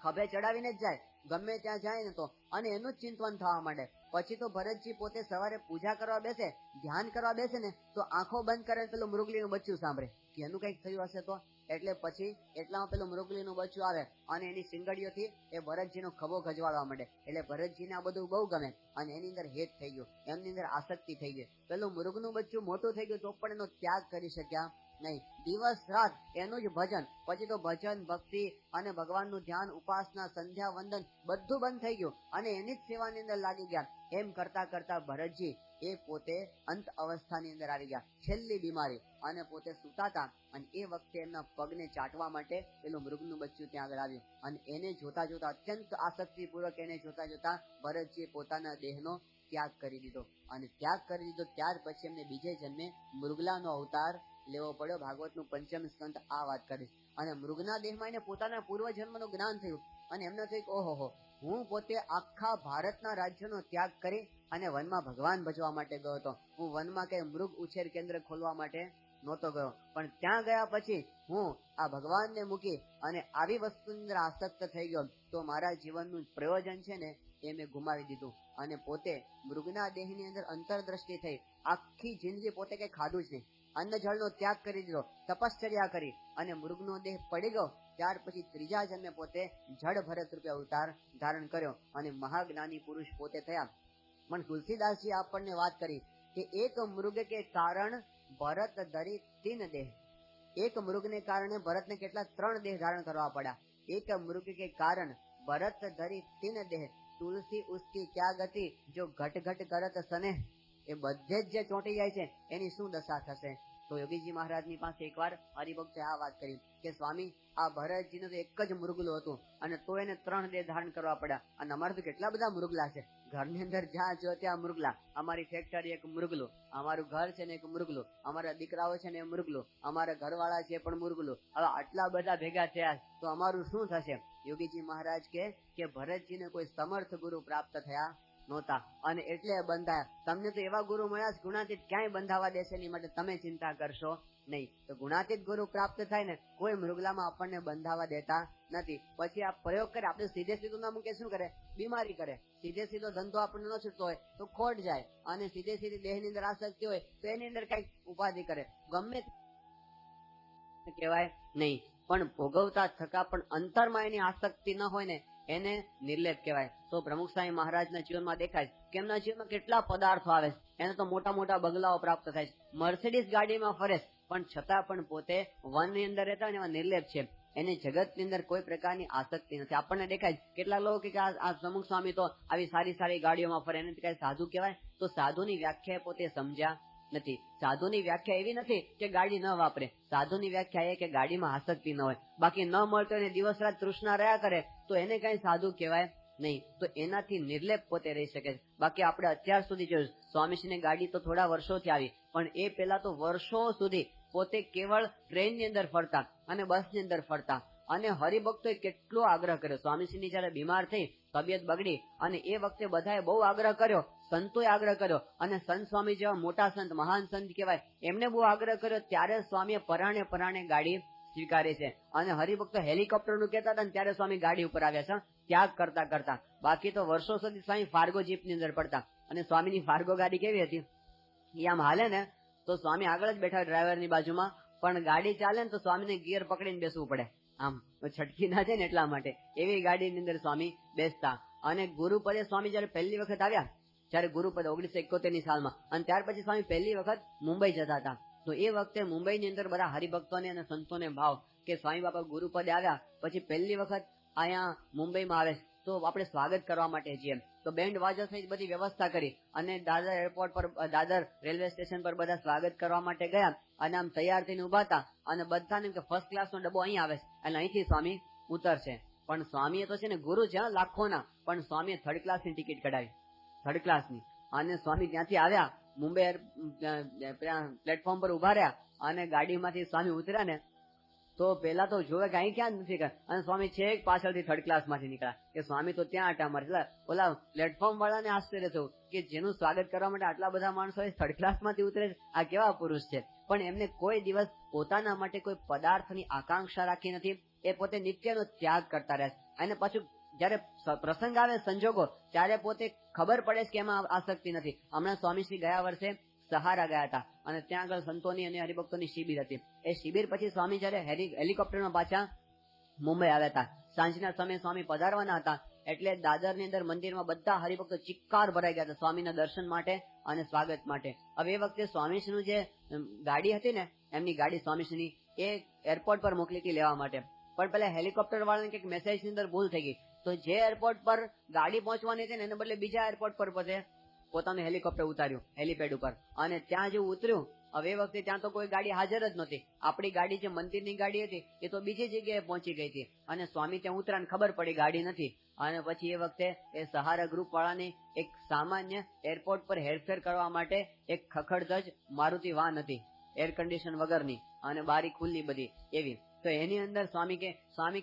ખભે ચડાવીને જ જાય ગમે ત્યાં જાય ને તો. અને એનું જ ચિંતન થવા માંડે. પછી તો ભરતજી પોતે સવારે પૂજા કરવા બેસે, ધ્યાન કરવા બેસે ને તો આંખો બંધ કરે પેલું મૃગલીનું બચ્ચું સાંભળે કે એનું કઈક થયું હશે તો. એટલે પછી એટલામાં પેલું મૃગલીનું બચ્ચું આવે અને એની સિંગડીઓથી એ ભરતજીનો ખભો ગજવાડવા માંડે. એટલે ભરતજીને આ બધું બહુ ગમે અને એની અંદર હેત થઈ ગયું, એમની અંદર આસક્તિ થઈ ગઈ. પેલું મૃગનું બચ્ચું મોટું થઈ ગયું તો પણ એનો ત્યાગ કરી શક્યા નહીં. દિવસ રાત એનું જ ભજન. પછી તો ભજન ભક્તિ અને ભગવાનનું ધ્યાન ઉપાસના સંધ્યા વંદન બધું બંધ થઈ ગયું અને એની જ સેવાની અંદર લાગી ગયા. એમ કરતા કરતા ભરતજી એ પોતે અંત અવસ્થાની અંદર આવી ગયા, છેલ્લી બીમારી, અને પોતે સુતાતા. અને એ વખતે એમના પગને ચાટવા માટે પેલું મૃગનું બચ્ચું ત્યાં આગળ આવ્યું અને એને જોતા જોતા અત્યંત આસક્તિપૂર્વક એને જોતા જોતા ભરતજીએ પોતાના દેહનો ત્યાગ કરી દીધો. અને ત્યાગ કરી દીધો ત્યાર પછી એમને બીજે જન્મે મૃગલાનો અવતાર લેવો પડ્યો. ભાગવતનું 5મ સ્કંદ આ વાત કરીશ. અને મૃગના દેહમાં એને પોતાના પૂર્વજન્મનું જ્ઞાન થયું અને એમને થયું કે ઓહો, હું પોતે આખા ભારતના રાજ્યનો ત્યાગ કરી અને વનમાં ભગવાન ભજવા માટે ગયો હતો. હું વનમાં કઈ મૃગ ઉછેર કેન્દ્ર ખોલવા માટે નહોતો ગયો, પણ ત્યાં ગયા પછી હું આ ભગવાનને મૂકી અને આવી વસ્તુની અંદર આસક્ત થઈ ગયો તો મારા જીવનનું પ્રયોજન છે ને એ મેં ગુમાવી દીધું. અને પોતે મૃગના દેહની અંદર અંતરદ્રષ્ટિ થઈ. આખી જિંદગી પોતે કઈ ખાધું જ નહીં, અન્ન જળનો ત્યાગ કરી દીધો, તપશ્ચર્યા કરી અને મૃગનો દેહ પડી ગયો. ત્યાર પછી ત્રીજા જન્મે પોતે જડ ભરત રૂપે અવતાર ધારણ કર્યો અને મહાજ્ઞાની પુરુષ પોતે થયા. પણ તુલસીદાસજી આપણને વાત કરી કે એક મૃગ કે કારણ ભરત ધરી 3 દેહ. એક મૃગને કારણે ભરતને કેટલા 3 દેહ ધારણ કરવા પડ્યા. એક મૃગ કે કારણ ભરત ધરી 3 દેહ, તુલસી ઉસકી ક્યા ગતિ, જો ઘટ ઘટ કરત સનેહ. એ બધે જ જે ચોંટી જાય છે એની શું દશા થશે. તો યોગીજી મહારાજની પાસે એકવાર હરિભક્તે આ વાત કરી કે સ્વામી, આ ભરતજીનું તો એક જ મૃગલું હતું અને તો એને 3 દેહ ધારણ કરવા પડ્યા. અને અમારે તો કેટલા બધા મૃગલા છે, ઘરની અંદર જ્યાં જો ત્યાં મૃગલા. અમારી ફેક્ટરી એક મૃગલું, અમારું ઘર છે ને એક મૃગલું, અમારા દીકરાઓ છે ને એ મૃગલું, અમારા ઘરવાળા છે પણ મૃગલું. હવે આટલા બધા ભેગા થયા તો અમારું શું થશે. યોગીજી મહારાજ કે ભરતજીને કોઈ સમર્થ ગુરુ પ્રાપ્ત થયા નહોતા અને એટલે બંધાયા. તમને તો એવા ગુરુ મળ્યા ગુણાતીત, ક્યાંય બંધાવા દેશે નહીં, માટે તમે ચિંતા કરશો નહીં. તો ગુણાતીત ગુરુ પ્રાપ્ત થાય ને કોઈ મૃગલામાં આપણને બંધાવા દેતા નથી. પછી આ પ્રયોગ કરે, આપણે સીધે સીધું ના મૂકે શું કરે, બીમારી કરે. સીધે સીધો ધંધો આપણને ન છૂટતો હોય તો ખોટ જાય, અને સીધે સીધી દેહની અંદર આસક્તિ હોય તો એની અંદર કઈક ઉપાધિ કરે, ગમે કહેવાય નહીં. પણ ભોગવતા થકા પણ અંતરમાં એની આસક્તિ ન હોય ને એને નિર્લેપ કહેવાય. તો પ્રમુખ સ્વામી મહારાજના જીવનમાં દેખાય કે એમના જીવનમાં કેટલા પદાર્થો આવે છે. એને તો મોટા મોટા બંગલાઓ પ્રાપ્ત થાય છે, મર્સિડીઝ ગાડીમાં ફરે, પણ છતાં પણ પોતે વનની અંદર રહેતા હોય ને એમાં નિર્લેપ છે. એને જગતની અંદર કોઈ પ્રકારની આસક્તિ નથી. આપણને દેખાય કેટલા લોકો કે આ પ્રમુખ સ્વામી તો આવી સારી સારી ગાડીઓમાં ફરે, એને કઈ સાધુ કહેવાય? તો સાધુની વ્યાખ્યા પોતે સમજ્યા નથી. સાધુની વ્યાખ્યા એવી નથી કે ગાડી ન વાપરે. સાધુની વ્યાખ્યા એ કે ગાડીમાં આસક્તિ ન હોય. બાકી ન મળતો એને દિવસ રાત તૃષ્ણા રહ્યા કરે તો એને કઈ સાધુ કહેવાય નહીં. તો એનાથી નિર્લેપ પોતે રહી શકે છે. બાકી આપણે અત્યાર સુધી જોયું સ્વામીશ્રીની ગાડી તો થોડા વર્ષોથી આવી, પણ એ પેલા તો વર્ષો સુધી પોતે કેવળ ટ્રેનની અંદર ફરતા અને બસની અંદર ફરતા. અને હરિભક્તોએ કેટલો આગ્રહ કર્યો. સ્વામીશ્રીની જયારે બીમાર થઈ, તબિયત બગડી, અને એ વખતે બધાએ બહુ આગ્રહ કર્યો, સંતોએ આગ્રહ કર્યો, અને સંત સ્વામી જેવા મોટા સંત, મહાન સંત કહેવાય, એમને બહુ આગ્રહ કર્યો. ત્યારે સ્વામીએ પરાણે પરાણે ગાડી સ્વીકારી છે. અને હરિભક્તો હેલિકોપ્ટરનું કહેતા હતા ને ત્યારે સ્વામી ગાડી ઉપર આવ્યા છે, ત્યાગ કરતા કરતા. બાકી તો વર્ષો સુધી સ્વામી ફાર્ગો જીપની અંદર પડતા. અને સ્વામીની ફાર્ગો ગાડી કેવી હતી, એ આમ હાલે ને તો સ્વામી આગળ જ બેઠા ડ્રાઈવરની બાજુમાં, પણ ગાડી ચાલે ને તો સ્વામીને ગિયર પકડીને બેસવું પડે, આમ છટકી ના જાય ને એટલા માટે. એવી ગાડીની અંદર સ્વામી બેસતા. અને ગુરુપદે સ્વામી જયારે પહેલી વખત આવ્યા, જયારે ગુરુપદ 1971 સાલમાં, અને ત્યાર પછી સ્વામી પહેલી વખત મુંબઈ જતા હતા. તો એ વખતે મુંબઈની અંદર બધા હરિભક્તોને અને સંતોને ભાવ કે સ્વામી બાપા ગુરુપદે આવ્યા પછી પહેલી વખત અહીંયા મુંબઈમાં આવે તો આપણે સ્વાગત કરવા માટે જઈએ. તો બેન્ડ વાજા સહિત બધી વ્યવસ્થા કરી અને દાદર એરપોર્ટ પર, દાદર રેલવે સ્ટેશન પર બધા સ્વાગત કરવા માટે ગયા. અને આમ તૈયાર થઈને ઉભા હતા અને બધાને કે ફર્સ્ટ ક્લાસનો ડબ્બો અહીં આવે છે અને અહીંથી સ્વામી ઉતરશે. પણ સ્વામીએ તો છે ને ગુરુ જ્યાં લાખોના, પણ સ્વામીએ થર્ડ ક્લાસની ટિકિટ કઢાવી, થર્ડ ક્લાસની. અને સ્વામી ત્યાંથી આવ્યા, મુંબઈ પ્લેટફોર્મ પર ઉભા રહ્યા અને ગાડીમાંથી સ્વામી ઉતર્યા ને તો પેલા તો જોવે કે અહીં ક્યાં નથી, અને સ્વામી છેક પાછળથી થર્ડ ક્લાસ માંથી નીકળ્યા કે સ્વામી તો ત્યાં આટા મારે. ઓલા પ્લેટફોર્મ વાળાને આશ્ચર્ય થયું કે જેનું સ્વાગત કરવા માટે આટલા બધા માણસો થર્ડ ક્લાસ માંથી ઉતરે, આ કેવા પુરુષ છે. પણ એમને કોઈ દિવસ પોતાના માટે કોઈ પદાર્થની આકાંક્ષા રાખી નથી. એ પોતે નિત્યનો ત્યાગ કરતા રહે. અને પાછું જયારે પ્રસંગ આવે, સંજોગો, ત્યારે પોતે ખબર પડે છે કે એમાં આસક્તિ નથી. હમણાં સ્વામીશ્રી ગયા વર્ષે સહારા ગયા હતા અને ત્યાં આગળ સંતોની અને હરિભક્તોની શિબિર હતી. એ શિબિર પછી સ્વામી જયારે હેલિકોપ્ટરમાં પાછા મુંબઈ આવ્યા હતા, સાંજના સમયે સ્વામી પધારવાના હતા. એટલે દાદરની અંદર મંદિરમાં બધા હરિભક્તો ચિક્કાર ભરાઈ ગયા હતા સ્વામીના દર્શન માટે અને સ્વાગત માટે. હવે એ વખતે સ્વામીશ્રીનું જે ગાડી હતી ને, એમની ગાડી સ્વામીશ્રીની એ એરપોર્ટ પર મોકલી હતી લેવા માટે. પણ પેલા હેલિકોપ્ટર વાળાને કંઈક મેસેજની અંદર ભૂલ થઈ ગઈ. તો જે એરપોર્ટ પર ગાડી પહોંચવાની હતી ને એને બદલે બીજા એરપોર્ટ પર પોતાનું હેલિકોપ્ટર ઉતાર્યું, હેલિપેડ ઉપર. અને ત્યાં જેવું ઉતર્યું, હવે એ વખતે ત્યાં તો કોઈ ગાડી હાજર જ નહોતી. આપણી ગાડી જે મંદિરની ગાડી હતી એ તો બીજી જગ્યાએ પહોંચી ગઈ હતી. અને સ્વામી ત્યાં ઉતરાને ખબર પડી ગાડી નથી. અને પછી એ વખતે એ સહારા ગ્રુપ વાળાની એક સામાન્ય એરપોર્ટ પર હેરફેર કરવા માટે એક ખખડધજ મારુતિ વાન હતી, એર કન્ડિશન વગરની, અને બારી ખુલ્લી બધી એવી. તો એની અંદર સ્વામી કે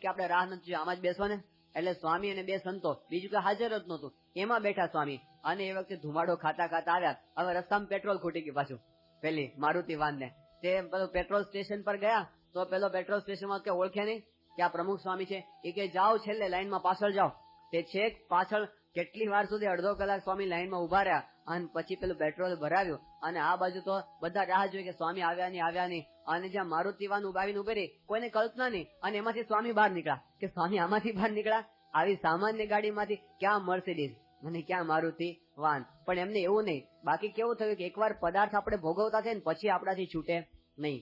આપણે રાહ નથી, આમાં જ બેસવા ને. એટલે સ્વામી અને બે સંતો, બીજું કે હાજર જ નહોતું, એમાં બેઠા સ્વામી. અને એ વખતે ધુમાડો ખાતા ખાતા આવ્યા. હવે રસ્તામાં પેટ્રોલ ખૂટી ગયું પાછું પેલી મારુતિ વાન ને. તે પેટ્રોલ સ્ટેશન પર ગયા તો પેલો પેટ્રોલ સ્ટેશનમાં કે ઓળખે નહીં કે આ પ્રમુખ સ્વામી છે. એ કે જાઓ છેલ્લે લાઈનમાં પાછળ જાઓ. તે છેક પાછળ કેટલી વાર સુધી અડધો કલાક સ્વામી લાઈનમાં ઉભા રહ્યા અને પછી પેલું પેટ્રોલ ભરાવ્યું. અને આ બાજુ તો બધા રાહ જોઈ કે સ્વામી આવ્યા નહીં. અને જ્યાં મારુતિ વાન ઉભાવીને ઉભી રહી, કોઈને કલ્પના નહીં. અને એમાંથી સ્વામી બહાર નીકળ્યા કે સ્વામી આમાંથી બહાર નીકળ્યા. આવી સામાન્ય ગાડીમાંથી ક્યાં મર્સિડીઝ અને ક્યાં મારુતિ વાન. પણ એમને એવું નહીં. બાકી કેવું થયું કે એકવાર પદાર્થ આપણે ભોગવતા થાય ને પછી આપણાથી છૂટે નહીં.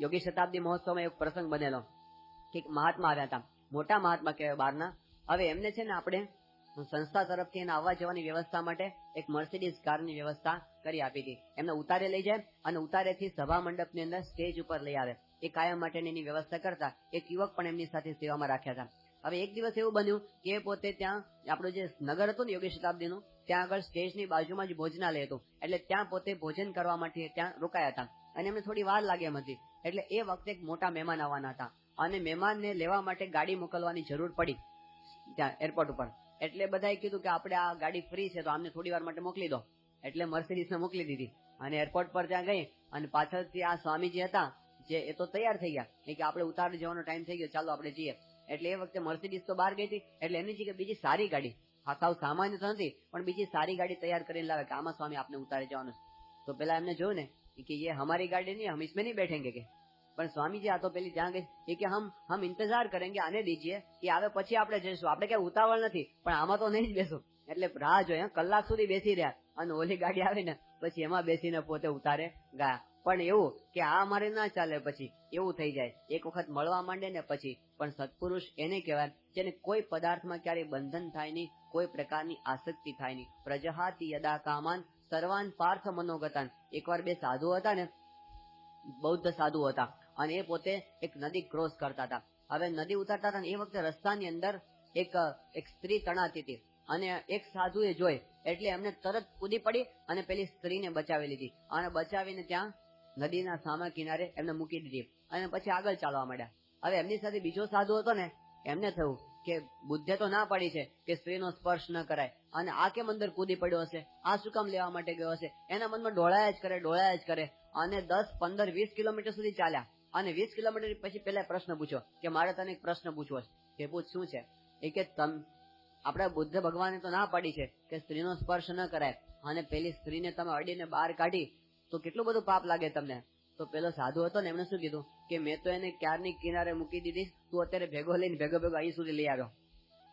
યોગી શતાબ્દી મહોત્સવમાં એક પ્રસંગ બનેલો કે મહાત્મા આવ્યા હતા, મોટા મહાત્મા કહેવાય બહારના. હવે એમને છે ને આપણે સંસ્થા તરફથી એના આવવા જવાની વ્યવસ્થા માટે એક મર્સિડીઝ કારની વ્યવસ્થા કરી આપી હતી. એમને ઉતારે લઈ જાય અને ઉતારેથી સભા મંડપની અંદર સ્ટેજ ઉપર લઈ આવે. એ કાયમ માટેની એની વ્યવસ્થા કરતા. એક યુવક પણ એમની સાથે સેવામાં રાખ્યા હતા. હવે એક દિવસ એવું બન્યું કે પોતે ત્યાં આપણું જે નગર હતું ને યોગી શતાબ્દીનું, ત્યાં આગળ સ્ટેજની બાજુમાં જ ભોજનાલય હતું. એટલે ત્યાં પોતે ભોજન કરવા માટે ત્યાં રોકાયા હતા. અને એમને થોડી વાર લાગે એમ હતી. એટલે એ વખતે એક મોટા મહેમાન આવવાના હતા અને મહેમાનને લેવા માટે ગાડી મોકલવાની જરૂર પડી ત્યાં એરપોર્ટ ઉપર. એટલે બધાએ કીધું કે આપણે આ ગાડી ફ્રી છે તો આમને થોડી વાર માટે મોકલી દો. એટલે મર્સિડીઝને મોકલી દીધી. અને એરપોર્ટ પર ત્યાં ગઈ અને પાછળથી આ સ્વામીજી હતા જે એ તો તૈયાર થઈ ગયા કે આપણે ઉતાર જવાનો ટાઈમ થઈ ગયો, ચાલો આપણે જઈએ. એટલે એ વખતે મર્સિડીઝ તો બહાર ગઈ હતી. એટલે એની જગ્યાએ બીજી સારી ગાડી, સાવ સામાન્ય તો નથી પણ બીજી સારી ગાડી તૈયાર કરીને લાવે કે આમાં સ્વામી આપને ઉતારે જવાનું. તો પેલા એમને જોયું ને કે ये हमारी गाड़ी नहीं, हम इसमें नहीं बैठेंगे કે પણ સ્વામીજી આ તો પેલી ત્યાં ગઈ એ કે હમ ઇંતજાર કરેંગે, આને દીજીએ, એ આવે પછી આપણે જઈશું, આપણે કઈ ઉતાવળ નથી, પણ આમાં તો નહીં જ બેસું. એટલે રાહ જોઈએ, કલાક સુધી બેસી રહ્યા, અને ઓલી ગાડી આવી ને પછી એમાં બેસીને પોતે ઉતારે ગયા. પણ એવું કે આ અમારે ના ચાલે, પછી એવું થઈ જાય, એક વખત મળવા માંડે ને પછી. પણ સત્પુરુષ એને કહેવાય જેને કોઈ પદાર્થમાં ક્યારેય બંધન થાય નહીં, કોઈ પ્રકારની આસક્તિ થાય નહીં. પ્રજહાતિ યદા કામાન સર્વાન પાર્થ મનોગતાન. એકવાર બે સાધુ હતા ને, બૌદ્ધ સાધુ હતા, અને એ પોતે એક નદી ક્રોસ કરતા હતા. હવે નદી ઉતારતા હતા ને એ વખતે રસ્તાની અંદર એક સ્ત્રી તણાતી હતી, અને એક સાધુએ જોઈ એટલે એમને તરત કૂદી પડી અને પેલી સ્ત્રીને બચાવી લીધી, અને બચાવીને ત્યાં નદીના સામા કિનારે એમને મૂકી દીધી, અને પછી આગળ ચાલવા માંડ્યા. હવે એમની સાથે બીજો સાધુ હતો ને, એમને થયું કે બુદ્ધે તો ના પાડી છે કે સ્ત્રીનો સ્પર્શ ન કરાય, અને આ કેમ અંદર કૂદી પડ્યો હશે, આ શું કામ લેવા માટે ગયો હશે. એના મનમાં ડોળાયા જ કરે, અને 10, 15, 20 કિલોમીટર સુધી ચાલ્યા. અને 20 કિલોમીટર પછી પેલા પ્રશ્ન પૂછ્યો કે મારે તને એક પ્રશ્ન પૂછવો છે. કે પૂછ, શું છે? એ કે આપણા બુદ્ધ ભગવાને તો ના પાડી છે કે સ્ત્રીનો સ્પર્શ ન કરાય, અને પેલી સ્ત્રીને તમે અડીને બહાર કાઢી તો કેટલું બધું પાપ લાગે તમને. તો પેલો સાધુ હતો ને, એમણે શું કીધું કે મેં તો એને ક્યારની કિનારે મૂકી દીધી, તું અત્યારે ભેગો લઈને ભેગો અહીં સુધી લઈ આવ્યો.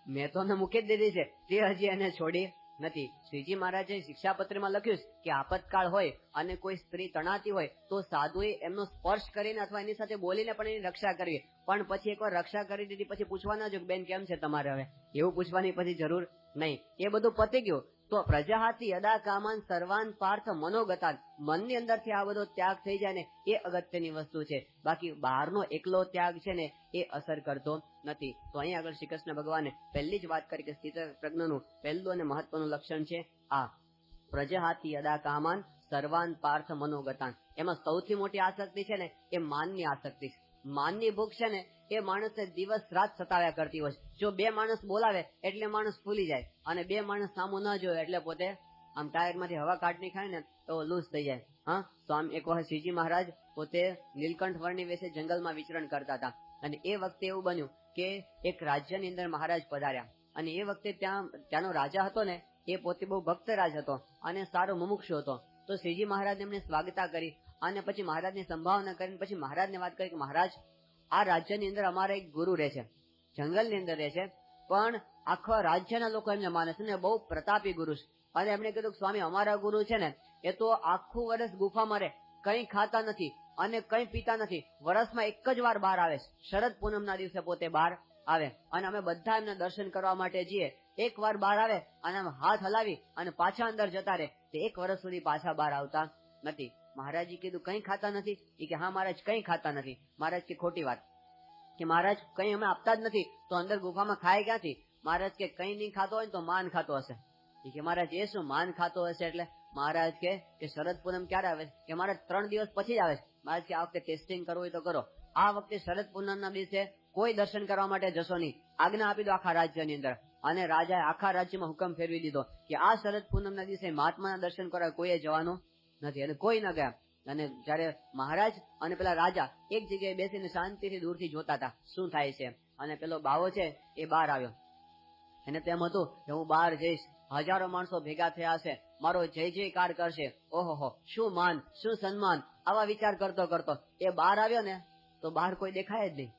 મેં તો એને મૂકી જ દીધી છે, તે હજી એને છોડી નથી. શ્રીજી મહારાજે શિક્ષાપત્રીમાં લખ્યું કે આપતકાળ હોય અને કોઈ સ્ત્રી તણાતી હોય તો સાધુએ એમનો સ્પર્શ કરીને અથવા એની સાથે બોલીને પણ એની રક્ષા કરવી. પણ પછી એકવાર રક્ષા કરી દીધી પછી પૂછવા ના જો બેન કેમ છે તમારે, હવે એવું પૂછવાની પછી જરૂર નહીં. એ બધું પતી ગયું. તો પ્રજાહાતી યદા કામાન સર્વાન પાર્થ મનોગતાન. મનની અંદરથી આ બધો ત્યાગ થઈ જાય ને એ અગત્યની વસ્તુ છે. બાકી બહારનો એકલો ત્યાગ છે ને એ અસર કરતો નથી. તો અહીં આગળ શ્રી કૃષ્ણ ભગવાને પહેલી જ વાત કરી કે સ્થિત પ્રજ્ઞનું પહેલું અને મહત્વનું લક્ષણ છે આ પ્રજાહાતી યદા કામાન સર્વાન પાર્થ મનોગતાન. એમાં સૌથી મોટી આસક્તિ છે ને એ માનની આસક્તિ છે. માનની ભૂખ છે ને એ માણસને દિવસ રાત સતાવ્યા કરતી હોય. જો બે માણસ બોલાવે એટલે માણસ ફૂલી જાય, અને બે માણસ સામું ન જોયે એટલે પોતે આમ ટાયરમાંથી હવા કાઢની ખાય ને તો લૂઝ થઈ જાય. હા, સ્વામી એક વખત શ્રીજી મહારાજ પોતે નીલકંઠ વર્ણિ વિશે જંગલમાં વિચરણ કરતા હતા, અને એ વખતે એવું બન્યું કે એક રાજ્યની અંદર મહારાજ પધાર્યા, અને એ વખતે ત્યાંનો રાજા હતો ને એ પોતે બહુ ભક્ત રાજ હતો અને સારો મુમુક્ષુ હતો. તો શ્રીજી મહારાજ એમને સ્વાગતા કરી, અને પછી મહારાજની સંભાવના કરીને પછી મહારાજને વાત કરી કે મહારાજ, આ રાજ્યની અંદર અમારા એક ગુરુ રહે છે, જંગલની અંદર રહે છે, પણ આખા રાજ્યના લોકો એમને માને છે ને બહુ પ્રતાપી ગુરુ છે. અને એમણે કીધું કે સ્વામી અમારા ગુરુ છે ને એ તો આખું વર્ષ ગુફામાં રહે, કંઈ ખાતા નથી અને કંઈ પીતા નથી, વર્ષમાં એક જ વાર બહાર આવે છે, શરદ પૂનમના દિવસે પોતે બહાર આવે, અને અમે બધા એમને દર્શન કરવા માટે જઈએ. એક વાર બહાર આવે અને આમ હાથ હલાવી અને પાછા અંદર જતા રહે, તે એક વર્ષ સુધી પાછા બહાર આવતા નથી. મહારાજે કીધું કંઈ ખાતા નથી? એ કે હા મહારાજ કંઈ ખાતા નથી. મહારાજ કે ખોટી વાત, કે મહારાજ કંઈ અમે આપતા જ નથી તો અંદર ગુફામાં ખાય ક્યાંથી? મહારાજ કે કંઈ નહીં ખાતો હોય તો માન ખાતો હશે. એ કે મહારાજ એ શું માન ખાતો હશે? એટલે મહારાજ કે શરદ પૂનમ ક્યારે આવે? કે મહારાજ 3 દિવસ પછી જ આવે. મહારાજ કે આ વખતે ટેસ્ટિંગ કરવું હોય તો કરો, આ વખતે શરદ પૂનમના દિવસે કોઈ દર્શન કરવા માટે જશો નહીં, આજ્ઞા આપી દો આખા રાજ્યની અંદર. અને રાજાએ આખા રાજ્યમાં હુકમ ફેરવી દીધો કે આ શરદ પૂનમના દિવસે મહાત્માના દર્શન કરવા કોઈએ જવાનું નથી, અને કોઈ ન ગયા. અને જયારે મહારાજ અને પેલા રાજા એક જગ્યાએ બેસીને શાંતિથી દૂરથી જોતા હતા શું થાય છે, અને પેલો બાવો છે એ બહાર આવ્યો, એને તેમ હતું કે હું બહાર જઈશ, હજારો માણસો ભેગા થયા છે, મારો જય જયકાર કરશે, ઓહો શું માન શું સન્માન, આવા વિચાર કરતો કરતો એ બહાર આવ્યો ને તો બહાર કોઈ દેખાય જ નહીં.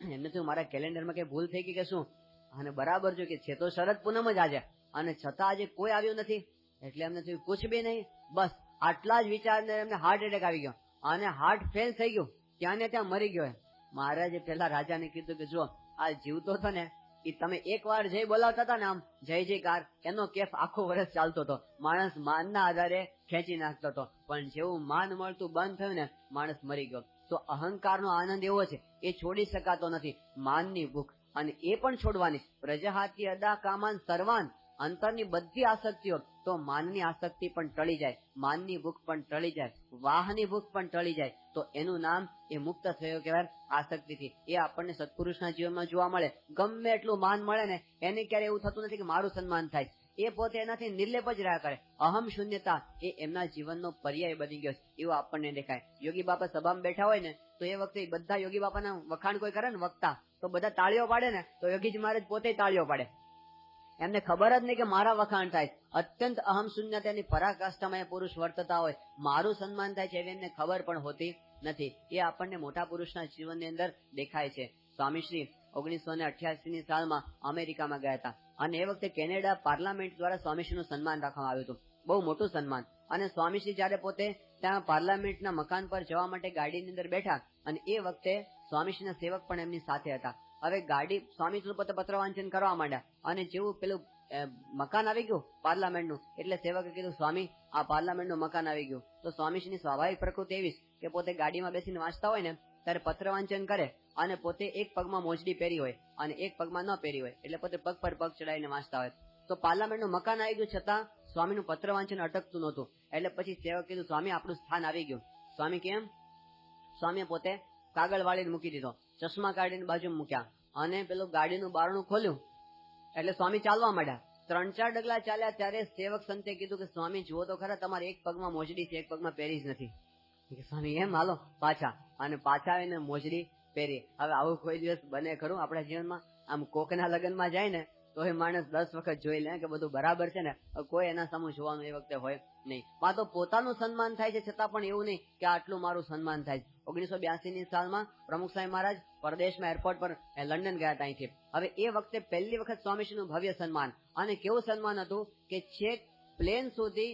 એમને થયું મારા કેલેન્ડરમાં કઈ ભૂલ થઈ ગઈ કે શું, અને બરાબર જો કે છે તો શરદ પૂનમ જ આજે, અને છતાં આજે કોઈ આવ્યું નથી. એટલે એમને થયું કુછ બી નહીં, બસ આટલા જ વિચારને એમને હાર્ટ એટેક આવી ગયો, અને હાર્ટ ફેલ થઈ ગયું, ત્યાં ને ત્યાં મરી ગયો. મહારાજે પેલા રાજાને કીધું કે જો આ જીવતો હતો ને એ તમે એક વાર જય બોલાવતા હતા ને આમ જય જયકાર, એનો કેફ આખો વર્ષ ચાલતો હતો, માણસ માનના આધારે ખેંચી નાખતો હતો, પણ જેવું માન મળતું બંધ થયું ને માણસ મરી ગયો. તો અહંકારનો આનંદ એવો છે એ છોડી શકાતો નથી, માનની ભૂખ, અને એ પણ છોડવાની. પ્રજાહાતી અદા કામાન સર્વાન, અંતરની બધી આસક્તિઓ, તો માનની આસક્તિ પણ ટળી જાય, માનની ભૂખ પણ ટળી જાય, વાહની ભૂખ પણ ટળી જાય, તો એનું નામ એ મુક્ત થયો કહેવાય આસક્તિથી. એ આપણને સત્પુરુષના જીવનમાં જોવા મળે. ગમે એટલું માન મળે ને એને ક્યારે એવું થતું નથી કે મારું સન્માન થાય, એ પોતે એનાથી નિર્લેપ જ રહ્યા કરે. અહમ શૂન્યતા એ એમના જીવનનો પર્યાય બની ગયો છે એવું આપણને દેખાય. યોગી બાપા સભામાં બેઠા હોય ને તો એ વખતે બધા યોગી બાપાના વખાણ કોઈ કરે ને વક્તા, તો બધા તાળીઓ પાડે ને તો યોગીજી મહારાજ પોતે તાળીઓ પાડે. એમને ખબર જ નહીં કે મારા વખાણ થાય. અત્યંત અહમ શૂન્યતાની પરાકાષ્ઠામાં પુરુષ વર્તતા હોય, મારું સન્માન થાય છે એવી એમને ખબર પણ હોતી નથી. એ આપણને મોટા પુરુષના જીવનની અંદર દેખાય છે. સ્વામીશ્રી 1988ની સાલમાં અમેરિકામાં ગયા હતા અને એ વખતે કેનેડા પાર્લામેન્ટ દ્વારા સ્વામીશ્રીનું સન્માન રાખવામાં આવ્યું હતું, બહુ મોટું સન્માન. અને સ્વામીશ્રી જયારે પોતે ત્યાં પાર્લામેન્ટના મકાન પર જવા માટે ગાડીની અંદર બેઠા અને એ વખતે સ્વામીશ્રીના સેવક પણ એમની સાથે હતા. હવે ગાડી સ્વામીશ્રી પોતે પત્ર વાંચન કરવા માંડ્યા અને જેવું પેલું મકાન આવી ગયું પાર્લામેન્ટનું એટલે સેવકે કીધું, સ્વામી આ પાર્લામેન્ટનું મકાન આવી ગયું. તો સ્વામીશ્રીની સ્વાભાવિક પ્રકૃતિ એવી કે પોતે ગાડીમાં બેસીને વાંચતા હોય ને ત્યારે પત્ર વાંચન કરે અને પોતે એક પગમાં મોજડી પહેરી હોય અને એક પગમાં ન પહેરી હોય એટલે પોતે પગ પર પગ ચડાવીને વાંચતા હોય. તો પાર્લામેન્ટનું મકાન આવી ગયું છતાં સ્વામીનું પત્ર વાંચન અટકતું નહોતું. એટલે પછી સેવક કીધું, સ્વામી આપણું સ્થાન આવી ગયું. સ્વામી કેમ? સ્વામીએ પોતે કાગળ વાળીને મૂકી દીધો, ચશ્મા કાઢીને બાજુમાં મૂક્યા અને પેલું ગાડીનું બારણું ખોલ્યું એટલે સ્વામી ચાલવા માંડ્યા. 3-4 ડગલા ચાલ્યા ત્યારે સેવક સંતે કીધું કે સ્વામી જુઓ તો ખરા, તમારે એક પગમાં મોજડી છે, એક પગમાં પહેરી જ નથી. સ્વામી એમ, હાલો પાછા. અને પાછા આવીને મોજડી પહેરી. હવે આવું કોઈ દિવસ બને ખરું આપણા જીવનમાં? આમ કોકના લગ્નમાં જાય ને તો એ માણસ 10 વખત જોઈ લે કે બધું બરાબર છે ને, કોઈ એના સામું જોવાનું એ વખતે હોય નહીં. તો પોતાનું સન્માન થાય છે છતાં પણ એવું નહીં કે આટલું મારું સન્માન થાય છે. 1982ની સાલમાં પ્રમુખ સ્વામી મહારાજ પરદેશમાં એરપોર્ટ પર લંડન ગયા હતા અહીંથી. હવે એ વખતે પહેલી વખત સ્વામીશ્રીનું ભવ્ય સન્માન. અને કેવું સન્માન હતું કે છેક પ્લેન સુધી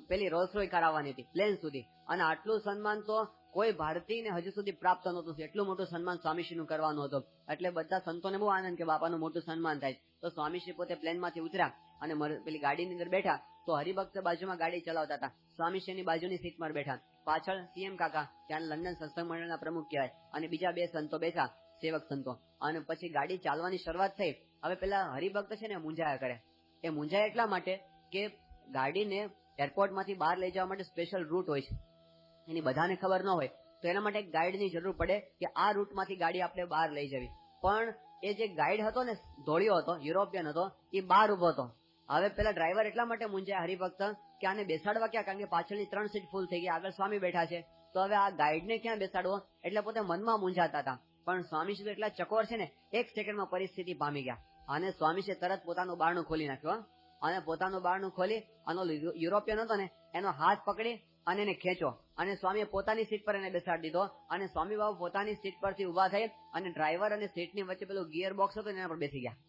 પેલી રોલ્સ રોય કાર આવવાની હતી, પ્લેન સુધી. અને આટલું સન્માન તો કોઈ ભારતીયને હજુ સુધી પ્રાપ્ત નહોતું. એટલું મોટું સન્માન સ્વામીશ્રીનું કરવાનું હતું. એટલે બધા સંતોને બહુ આનંદ કે બાપાનું મોટું સન્માન થાય. તો સ્વામીશ્રી પોતે પ્લેનમાંથી ઉતર્યા અને પેલી ગાડીની અંદર બેઠા તો હરિભક્ત બાજુમાં ગાડી ચલાવતા હતા. સ્વામીશ્રીની બાજુની સીટ પર બેઠા. પાછળ સીએમ કાકા, ત્યાં લંડન સત્સંગ મંડળના પ્રમુખ કહેવાય, અને બીજા 2 સંતો બેઠા, સેવક સંતો. અને પછી ગાડી ચાલવાની શરૂઆત થઈ. હવે પેલા હરિભક્ત છે ને મૂંઝાયા કરે. એ મૂંઝાય એટલા માટે કે ગાડીને એરપોર્ટમાંથી બહાર લઈ જવા માટે સ્પેશિયલ રૂટ હોય છે, એની બધાને ખબર ન હોય. તો એના માટે એક ગાઈડની જરૂર પડે કે આ રૂટમાંથી ગાડી આપણે બહાર લઈ જવી. પણ એ જે ગાઈડ હતો ને, ધોળિયો હતો, યુરોપિયન હતો, એ બહાર ઉભો હતો. હવે પેલા ડ્રાઈવર એટલા માટે મૂંઝાયા હરિભક્ત કે આને બેસાડવા ક્યાં, કારણ કે પાછળની 3 સીટ ફૂલ થઈ ગઈ, આગળ સ્વામી બેઠા છે. તો હવે આ ગાઈડને ક્યાં બેસાડવો એટલે પોતે મનમાં મૂંઝાતા હતા. પણ સ્વામીશ્રી એટલા ચકોર છે ને, 1 સેકન્ડમાં પરિસ્થિતિ પામી ગયા અને સ્વામીશ્રી તરત પોતાનું બારણું ખોલી નાખ્યું અને પોતાનું બારણું ખોલી અને યુરોપિયન હતો ને એનો હાથ પકડી અને એને ખેંચો અને સ્વામીએ પોતાની સીટ પર એને બેસાડી દીધો. અને સ્વામી બાબુ પોતાની સીટ પરથી ઉભા થઈ અને ડ્રાઈવર અને સીટની વચ્ચે પેલું ગિયર બોક્સ હતું એના પર બેસી ગયા.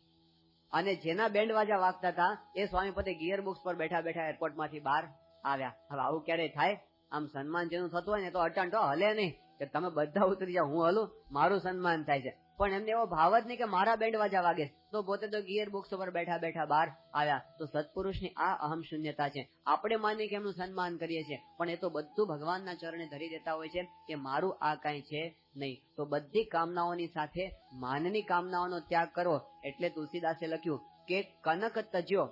અને જેના બેન્ડ વાજા વાગતા હતા એ સ્વામી પોતે ગિયર બોક્સ પર બેઠા બેઠા એરપોર્ટમાંથી બહાર આવ્યા. હવે આવું ક્યારેય થાય? આમ સન્માન જેનું થતું હોય ને તો અટંટો હલે નહીં કે તમે બધા ઉતરી જાઓ, હું હલું, મારું સન્માન થાય છે. પણ એમને એવો ભાવ જ નહીં કે મારા બેન્ડ વાજા વાગે, તો પોતે તો ગિયર બોક્સ પર બેઠા બેઠા બહાર આવ્યા. તો સત્પુરુષની આ અહમ શૂન્યતા છે. આપણે માની કે એમનું સન્માન કરીએ છીએ પણ એ તો બધું ભગવાનના ચરણે ધરી દેતા હોય છે કે મારું આ કાંઈ છે નહીં. તો બધી કામનાઓની સાથે માનની કામનાઓનો ત્યાગ કરવો. એટલે તુલસીદાસે લખ્યું કે કનક તજ્યો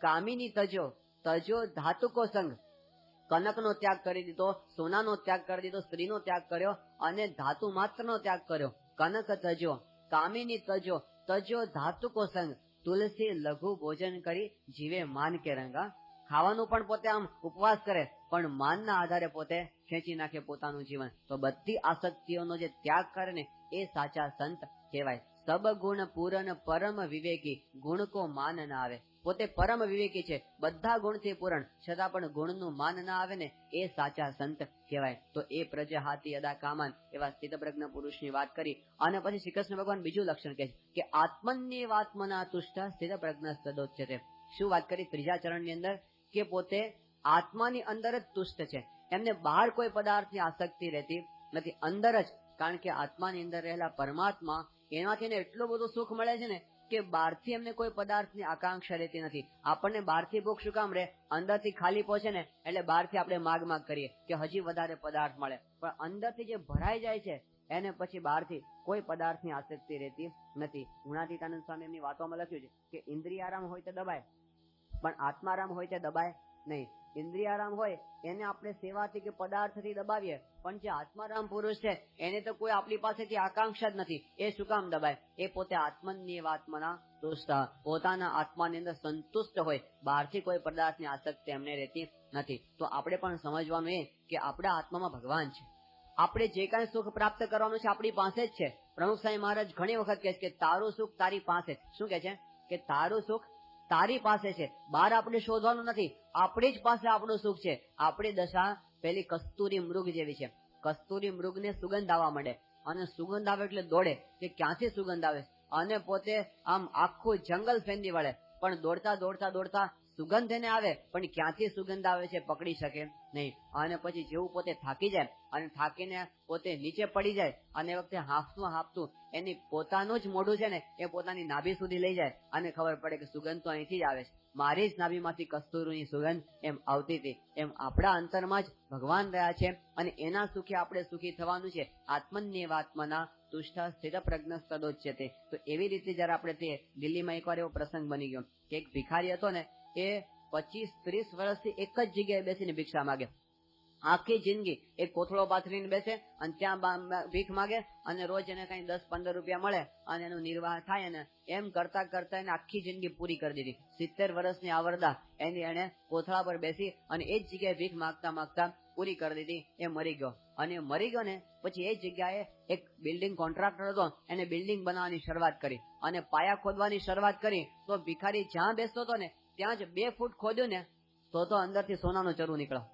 કામિની તજ્યો તજ્યો ધાતુકો સંગ. કનકનો ત્યાગ કરી દીધો, સોનાનો ત્યાગ કરી દીધો, સ્ત્રીનો ત્યાગ કર્યો અને ધાતુ માત્રનો ત્યાગ કર્યો. કનક તજ્યો કામિની તજ્યો તજ્યો ધાતુકો સંગ. તુલસી લઘુ ભોજન કરી જીવે માન કે રંગા. ખાવાનું પણ પોતે આમ ઉપવાસ કરે પણ માનના આધારે પોતે ખેંચી નાખે પોતાનું જીવન. તો બધી આસક્તિઓનો જે ત્યાગ કરે ને એ સાચા સંત કહેવાય. સબ ગુણ પૂરન પરમ વિવેકી ગુણ કો માન ના આવે. પોતે પરમ વિવેકી છે, બધા ગુણથી પૂરણ, છતાં પણ ગુણનું માન ના આવે ને એ સાચા સંત કહેવાય. તો એ પ્રજહાતિ અદા કામાન એવા સ્થિતપ્રજ્ઞ પુરુષની વાત કરી. અને પછી શ્રી કૃષ્ણ ભગવાન બીજું લક્ષણ કહે છે કે આત્મન્યેવાત્મના તુષ્ટ સ્થિતપ્રજ્ઞ સદોચ્યતે. શું વાત કરી 3જા ચરણની અંદર? કે પોતે આત્માની અંદર જ તુષ્ટ છે, એમને બહાર કોઈ પદાર્થની આસક્તિ રહેતી નથી, અંદર જ. કારણ કે આત્માની અંદર રહેલા પરમાત્મા, એનાથી એને એટલું બધું સુખ મળે છે ને કે બહારથી એમને કોઈ પદાર્થની આકાંક્ષા રહેતી નથી. આપણને બહારથી ભૂખ શું કામ રહે? અંદરથી ખાલી પહોંચે ને એટલે બહારથી આપણે માગ કરીએ કે હજી વધારે પદાર્થ મળે. પણ અંદરથી જે ભરાઈ જાય છે એને પછી બહારથી કોઈ પદાર્થની આસક્તિ રહેતી નથી. ગુણાતીતાનંદ સ્વામી એમની વાતોમાં લખ્યું છે કે ઇન્દ્રિયારામ હોય તો દબાય પણ આત્મારામ હોય તો દબાય નહીં. ઇન્દ્રિયારામ હોય એને આપણે સેવાથી કે પદાર્થથી દબાવીએ, પણ જે આત્મારામ પુરુષ છે એને તો કોઈ આપણી પાસેથી આકાંક્ષા જ નથી. એ શું કામ દબાય? એ પોતે આત્મન્યેવાત્મના તુષ્ટ, પોતાના આત્માની અંદર સંતુષ્ટ હોય, બહારથી કોઈ પદાર્થની આસક્તિ એમને રહેતી નથી. તો આપણે પણ સમજવાનું એ કે આપણા આત્મામાં ભગવાન છે. આપણે જે કાંઈ સુખ પ્રાપ્ત કરવાનું છે આપણી પાસે જ છે. પ્રમુખ સ્વામી મહારાજ ઘણી વખત કહે છે કે તારું સુખ તારી પાસે. શું કહે છે? કે તારું સુખ તારી પાસે છે, બહાર આપણે શોધવાનું નથી, આપણી જ પાસે આપણું સુખ છે. આપણી દશા પેલી કસ્તુરી મૃગ જેવી છે. કસ્તુરી મૃગને સુગંધ આવવા માંડે અને સુગંધ આવે એટલે દોડે કે ક્યાંથી સુગંધ આવે અને પોતે આમ આખું જંગલ ફેંદી વળે પણ દોડતા દોડતા દોડતા સુગંધ એને આવે પણ ક્યાંથી સુગંધ આવે છે પકડી શકે નહીં. અને પછી જેવું પોતે થાકી જાય અને થાકીને પોતે નીચે પડી જાય અને એ વખતે હાંફતું એની પોતાનું જ મોઢું છે ને એ પોતાની નાભી સુધી લઈ જાય અને ખબર પડે કે સુગંધ તો અહીંથી જ આવે છે, મારી જ નાભીમાંથી કસ્તુરીની સુગંધ એમ આવતી હતી. એમ આપણા અંતરમાં જ ભગવાન રહ્યા છે અને એના સુખે આપણે સુખી થવાનું છે. આત્મન્યેવાત્મના તુષ્ટ સ્થિત પ્રજ્ઞ તદોચ્યતે. તો એવી રીતે જયારે આપણે તે દિલ્હીમાં એકવાર એવો પ્રસંગ બની ગયો કે એક ભિખારી હતો ને એ 25-30 વર્ષથી એક જ જગ્યાએ બેસીને ભિક્ષા માગે. આખી જિંદગી એક કોથળો પાથરીને બેસે અને ત્યાં ભીખ માગે અને રોજ એને કઈ 10-15 રૂપિયા મળે અને એનો નિર્વાહ થાય ને એમ કરતા કરતા એને આખી જિંદગી પૂરી કરી દીધી. 70 વર્ષની આવરદા એને કોથળા પર બેસી અને એ જ જગ્યાએ ભીખ માગતા માગતા પૂરી કરી દીધી. એ મરી ગયો અને મરી ગયો ને પછી એ જગ્યાએ એક બિલ્ડિંગ કોન્ટ્રાક્ટર હતો, એને બિલ્ડિંગ બનાવવાની શરૂઆત કરી અને પાયા ખોદવાની શરૂઆત કરી. તો ભિખારી જ્યાં બેસતો હતો ને ત્યાં જ 2 ફૂટ ખોદ્યું ને તો અંદરથી સોનાનું ચરુ નીકળ્યો.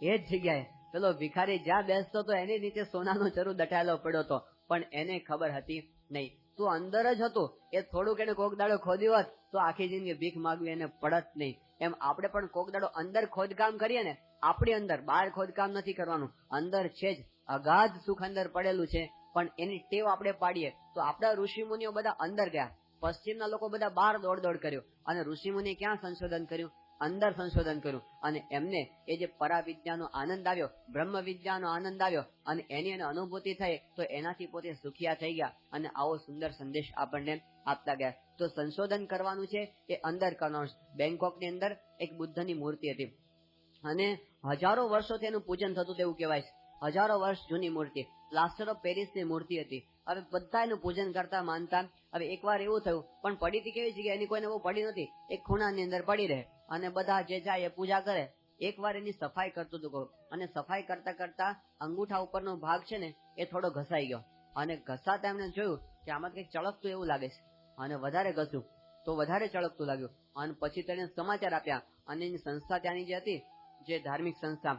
એ જ જગ્યાએ પેલો ભિખારી જ્યાં બેસતો હતો એની નીચે સોનાનો ચરુ દટાયેલો પડ્યો હતો પણ એને ખબર હતી નહીં. તો અંદર જ હતું એ થોડુંક એને કોક દાડો ખોદ્યું હોત તો આખી જિંદગી ભીખ માંગવી એને પડત નહીં. એમ આપણે પણ કોક દાડો અંદર ખોદકામ કરીએ ને, આપણી અંદર, બહાર ખોદકામ નથી કરવાનું, અંદર છે જ અગાધ સુખ અંદર પડેલું છે પણ એની ટેવ આપણે પાડીએ તો આપણા ઋષિ મુનિઓ બધા અંદર ગયા. પશ્ચિમના લોકો બધા બહાર દોડ કર્યું અને ઋષિ મુનિએ ક્યાં સંશોધન કર્યું? અંદર સંશોધન કર્યું અને એમને એ જે પરાવિદ્યાનો આનંદ આવ્યો, બ્રહ્મ વિદ્યાનો આનંદ આવ્યો અને એની એને અનુભૂતિ થઈ તો એનાથી પોતે સુખિયા થઈ ગયા અને આવો સુંદર સંદેશ આપણને આપતા ગયા. તો સંશોધન કરવાનું છે એ અંદર કરવાનું છે. બેંકોકની અંદર એક બુદ્ધની મૂર્તિ હતી અને હજારો વર્ષોથી એનું પૂજન થતું તેવું કહેવાય છે. હજારો વર્ષ જૂની મૂર્તિ, પ્લાસ્ટર ઓફ પેરિસની મૂર્તિ હતી. હવે બધા એનું પૂજન કરતા માનતા. હવે એકવાર એવું થયું પણ પડી હતી કેવી જગ્યાએ, એની કોઈને બહુ પડી નથી, એક ખૂણાની અંદર પડી રહે અને બધા જે જાય એ પૂજા કરે. એકવાર એની સફાઈ કરતું હતું અને સફાઈ કરતા કરતા અંગૂઠા ઉપરનો ભાગ છે ને એ થોડો ઘસાઈ ગયો અને ઘસાતા એમને જોયું કે આમાં કંઈક ચળકતું એવું લાગે છે અને વધારે ઘસ્યું તો વધારે ચળકતું લાગ્યું અને પછી તેને સમાચાર આપ્યા અને એની સંસ્થા ત્યાંની જે હતી, જે ધાર્મિક સંસ્થા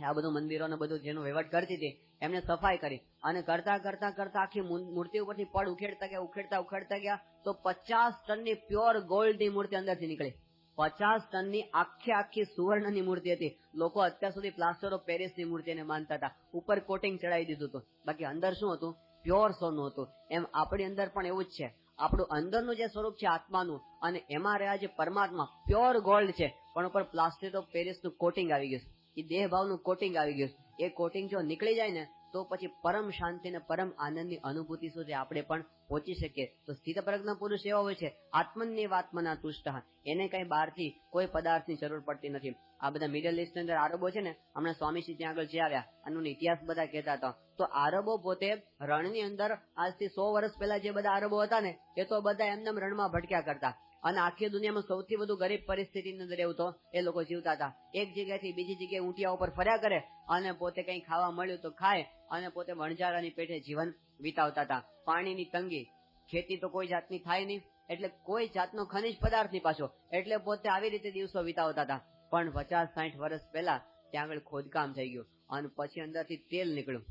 આ બધું મંદિરોને બધું જેનું વહીવટ કરતી હતી, એમને સફાઈ કરી અને કરતા કરતા કરતા આખી મૂર્તિ ઉપરથી પડ ઉખેડતા ગયા તો 50 ટનની પ્યોર ગોલ્ડની મૂર્તિ અંદરથી નીકળી. 50 ટનની આખી સુવર્ણની મૂર્તિ હતી. લોકો અત્યાર સુધી પ્લાસ્ટર ઓફ પેરિસની મૂર્તિને માનતા હતા, ઉપર કોટિંગ ચડાવી દીધું હતું, બાકી અંદર શું હતું? પ્યોર સોનું હતું. એમ આપણી અંદર પણ એવું જ છે. આપણું અંદરનું જે સ્વરૂપ છે આત્માનું અને એમાં રહ્યા જે પરમાત્મા પ્યોર ગોલ્ડ છે પણ ઉપર પ્લાસ્ટર ઓફ પેરિસનું કોટિંગ આવી ગયું, એ દેહ ભાવનું કોટિંગ આવી ગયું. એ કોટિંગ જો નીકળી જાય ને તો પછી પરમ શાંતિ અને પરમ આનંદની અનુભૂતિ સુધી આપણે પણ પહોંચી શકીએ. તો સ્થિત પ્રજ્ઞ પુરુષ એવા હોય છે આત્મન્યેવાત્મના તુષ્ટ, એને કઈ બહારથી કોઈ પદાર્થની જરૂર પડતી નથી. આ બધા મિડલ ઇસ્ટ અંદર આરબો છે ને, હમણાં સ્વામીજી ત્યાં આગળ જે આવ્યા આનો ઇતિહાસ બધા કહેતા હતા. તો આરબો પોતે રણની અંદર આજથી 100 વર્ષ પહેલા જે બધા આરબો હતા ને એ તો બધા એમને રણમાં ભટક્યા કરતા અને આખી દુનિયામાં સૌથી વધુ ગરીબ પરિસ્થિતિની અંદર એવું તો એ લોકો જીવતા હતા. એક જગ્યાથી બીજી જગ્યાએ ઊંટિયા ઉપર ફર્યા કરે અને પોતે કઈ ખાવા મળ્યું તો ખાય અને પોતે વણજારાની પેટે જીવન વિતાવતા હતા. પાણીની તંગી, ખેતી તો કોઈ જાતની થાય નહીં એટલે કોઈ જાતનો ખનિજ પદાર્થ નહીં પાછો, એટલે પોતે આવી રીતે દિવસો વિતાવતા હતા. પણ 50-60 વર્ષ પહેલા ત્યાં આગળ ખોદકામ થઈ ગયું અને પછી અંદરથી તેલ નીકળ્યું.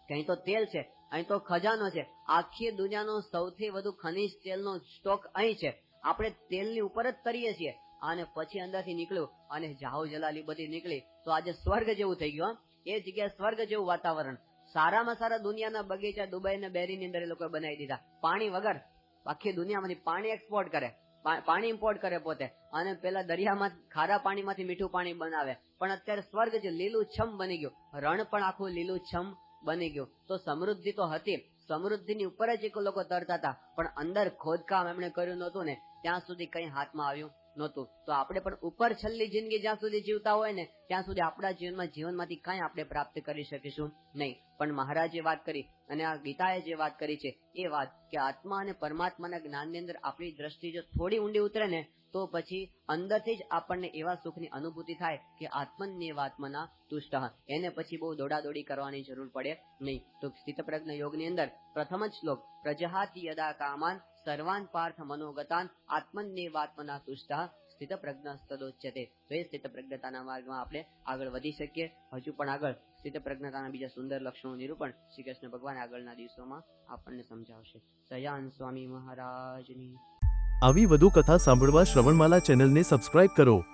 કઈ તો તેલ છે, અહીં તો ખજાનો છે. આખી દુનિયાનો સૌથી વધુ ખનિજ તેલનો સ્ટોક અહીં છે. આપણે તેલની ઉપર જ તરીએ છીએ અને પછી અંદરથી નીકળ્યું અને જાહો જલાલી બધી નીકળી તો આજે સ્વર્ગ જેવું થઈ ગયું. એ જગ્યાએ સ્વર્ગ જેવું વાતાવરણ. સારામાં સારા દુનિયાના બગીચા દુબઈ ને બેરીની અંદર એ લોકો બનાવી દીધા. પાણી વગર આખી દુનિયામાંથી પાણી એક્સપોર્ટ કરે, પાણી ઇમ્પોર્ટ કરે પોતે અને પેલા દરિયામાં ખારા પાણીમાંથી મીઠું પાણી બનાવે. પણ અત્યારે સ્વર્ગ જે લીલું છમ બની ગયું, રણ પણ આખું લીલું છમ બની ગયું. તો સમૃદ્ધિ તો હતી, સમૃદ્ધિની ઉપર જ એક લોકો તરતા હતા પણ અંદર ખોદકામ એમણે કર્યું નહોતું ને ત્યાં સુધી કઈ હાથમાં આવ્યું નહોતું. તો આપણે પણ ઉપર છેલ્લી જિંદગી જ્યાં સુધી જીવતા હોય ને ત્યાં સુધી આપણા જીવનમાંથી કઈ આપણે પ્રાપ્ત કરી શકીશું નહીં. પણ મહારાજે વાત કરી અને આ ગીતાએ જે વાત કરી છે એ વાત કે આત્મા અને પરમાત્માના જ્ઞાનની અંદર આપણી દ્રષ્ટિ જો થોડી ઊંડી ઉતરે ને તો પછી અંદરથી જ આપણને એવા સુખની અનુભૂતિ થાય કે આત્મન્યેવાત્મના તુષ્ટ, એને પછી બહુ દોડાદોડી કરવાની જરૂર પડે નહીં. તો સ્થિતપ્રજ્ઞ યોગની અંદર પ્રથમ જ શ્લોક પ્રજહાતિ યદા કામાન સર્વાન પાર્થ મનોગતાન આત્મન્યેવાત્મના તુષ્ટા સ્થિતપ્રજ્ઞસ્તદોચ્યતે. તો એ સ્થિતપ્રજ્ઞતાના માર્ગમાં આપણે આગળ વધી શકીએ. હજુ પણ આગળ સ્થિતપ્રજ્ઞતાના બીજા સુંદર લક્ષણો નિરૂપણ શ્રી કૃષ્ણ ભગવાન આગળના દિવસોમાં આપણને સમજાવશે. સયાન સ્વામી મહારાજની. આવી વધુ કથા સાંભળવા શ્રવણમાલા ચેનલને સબસ્ક્રાઇબ કરો.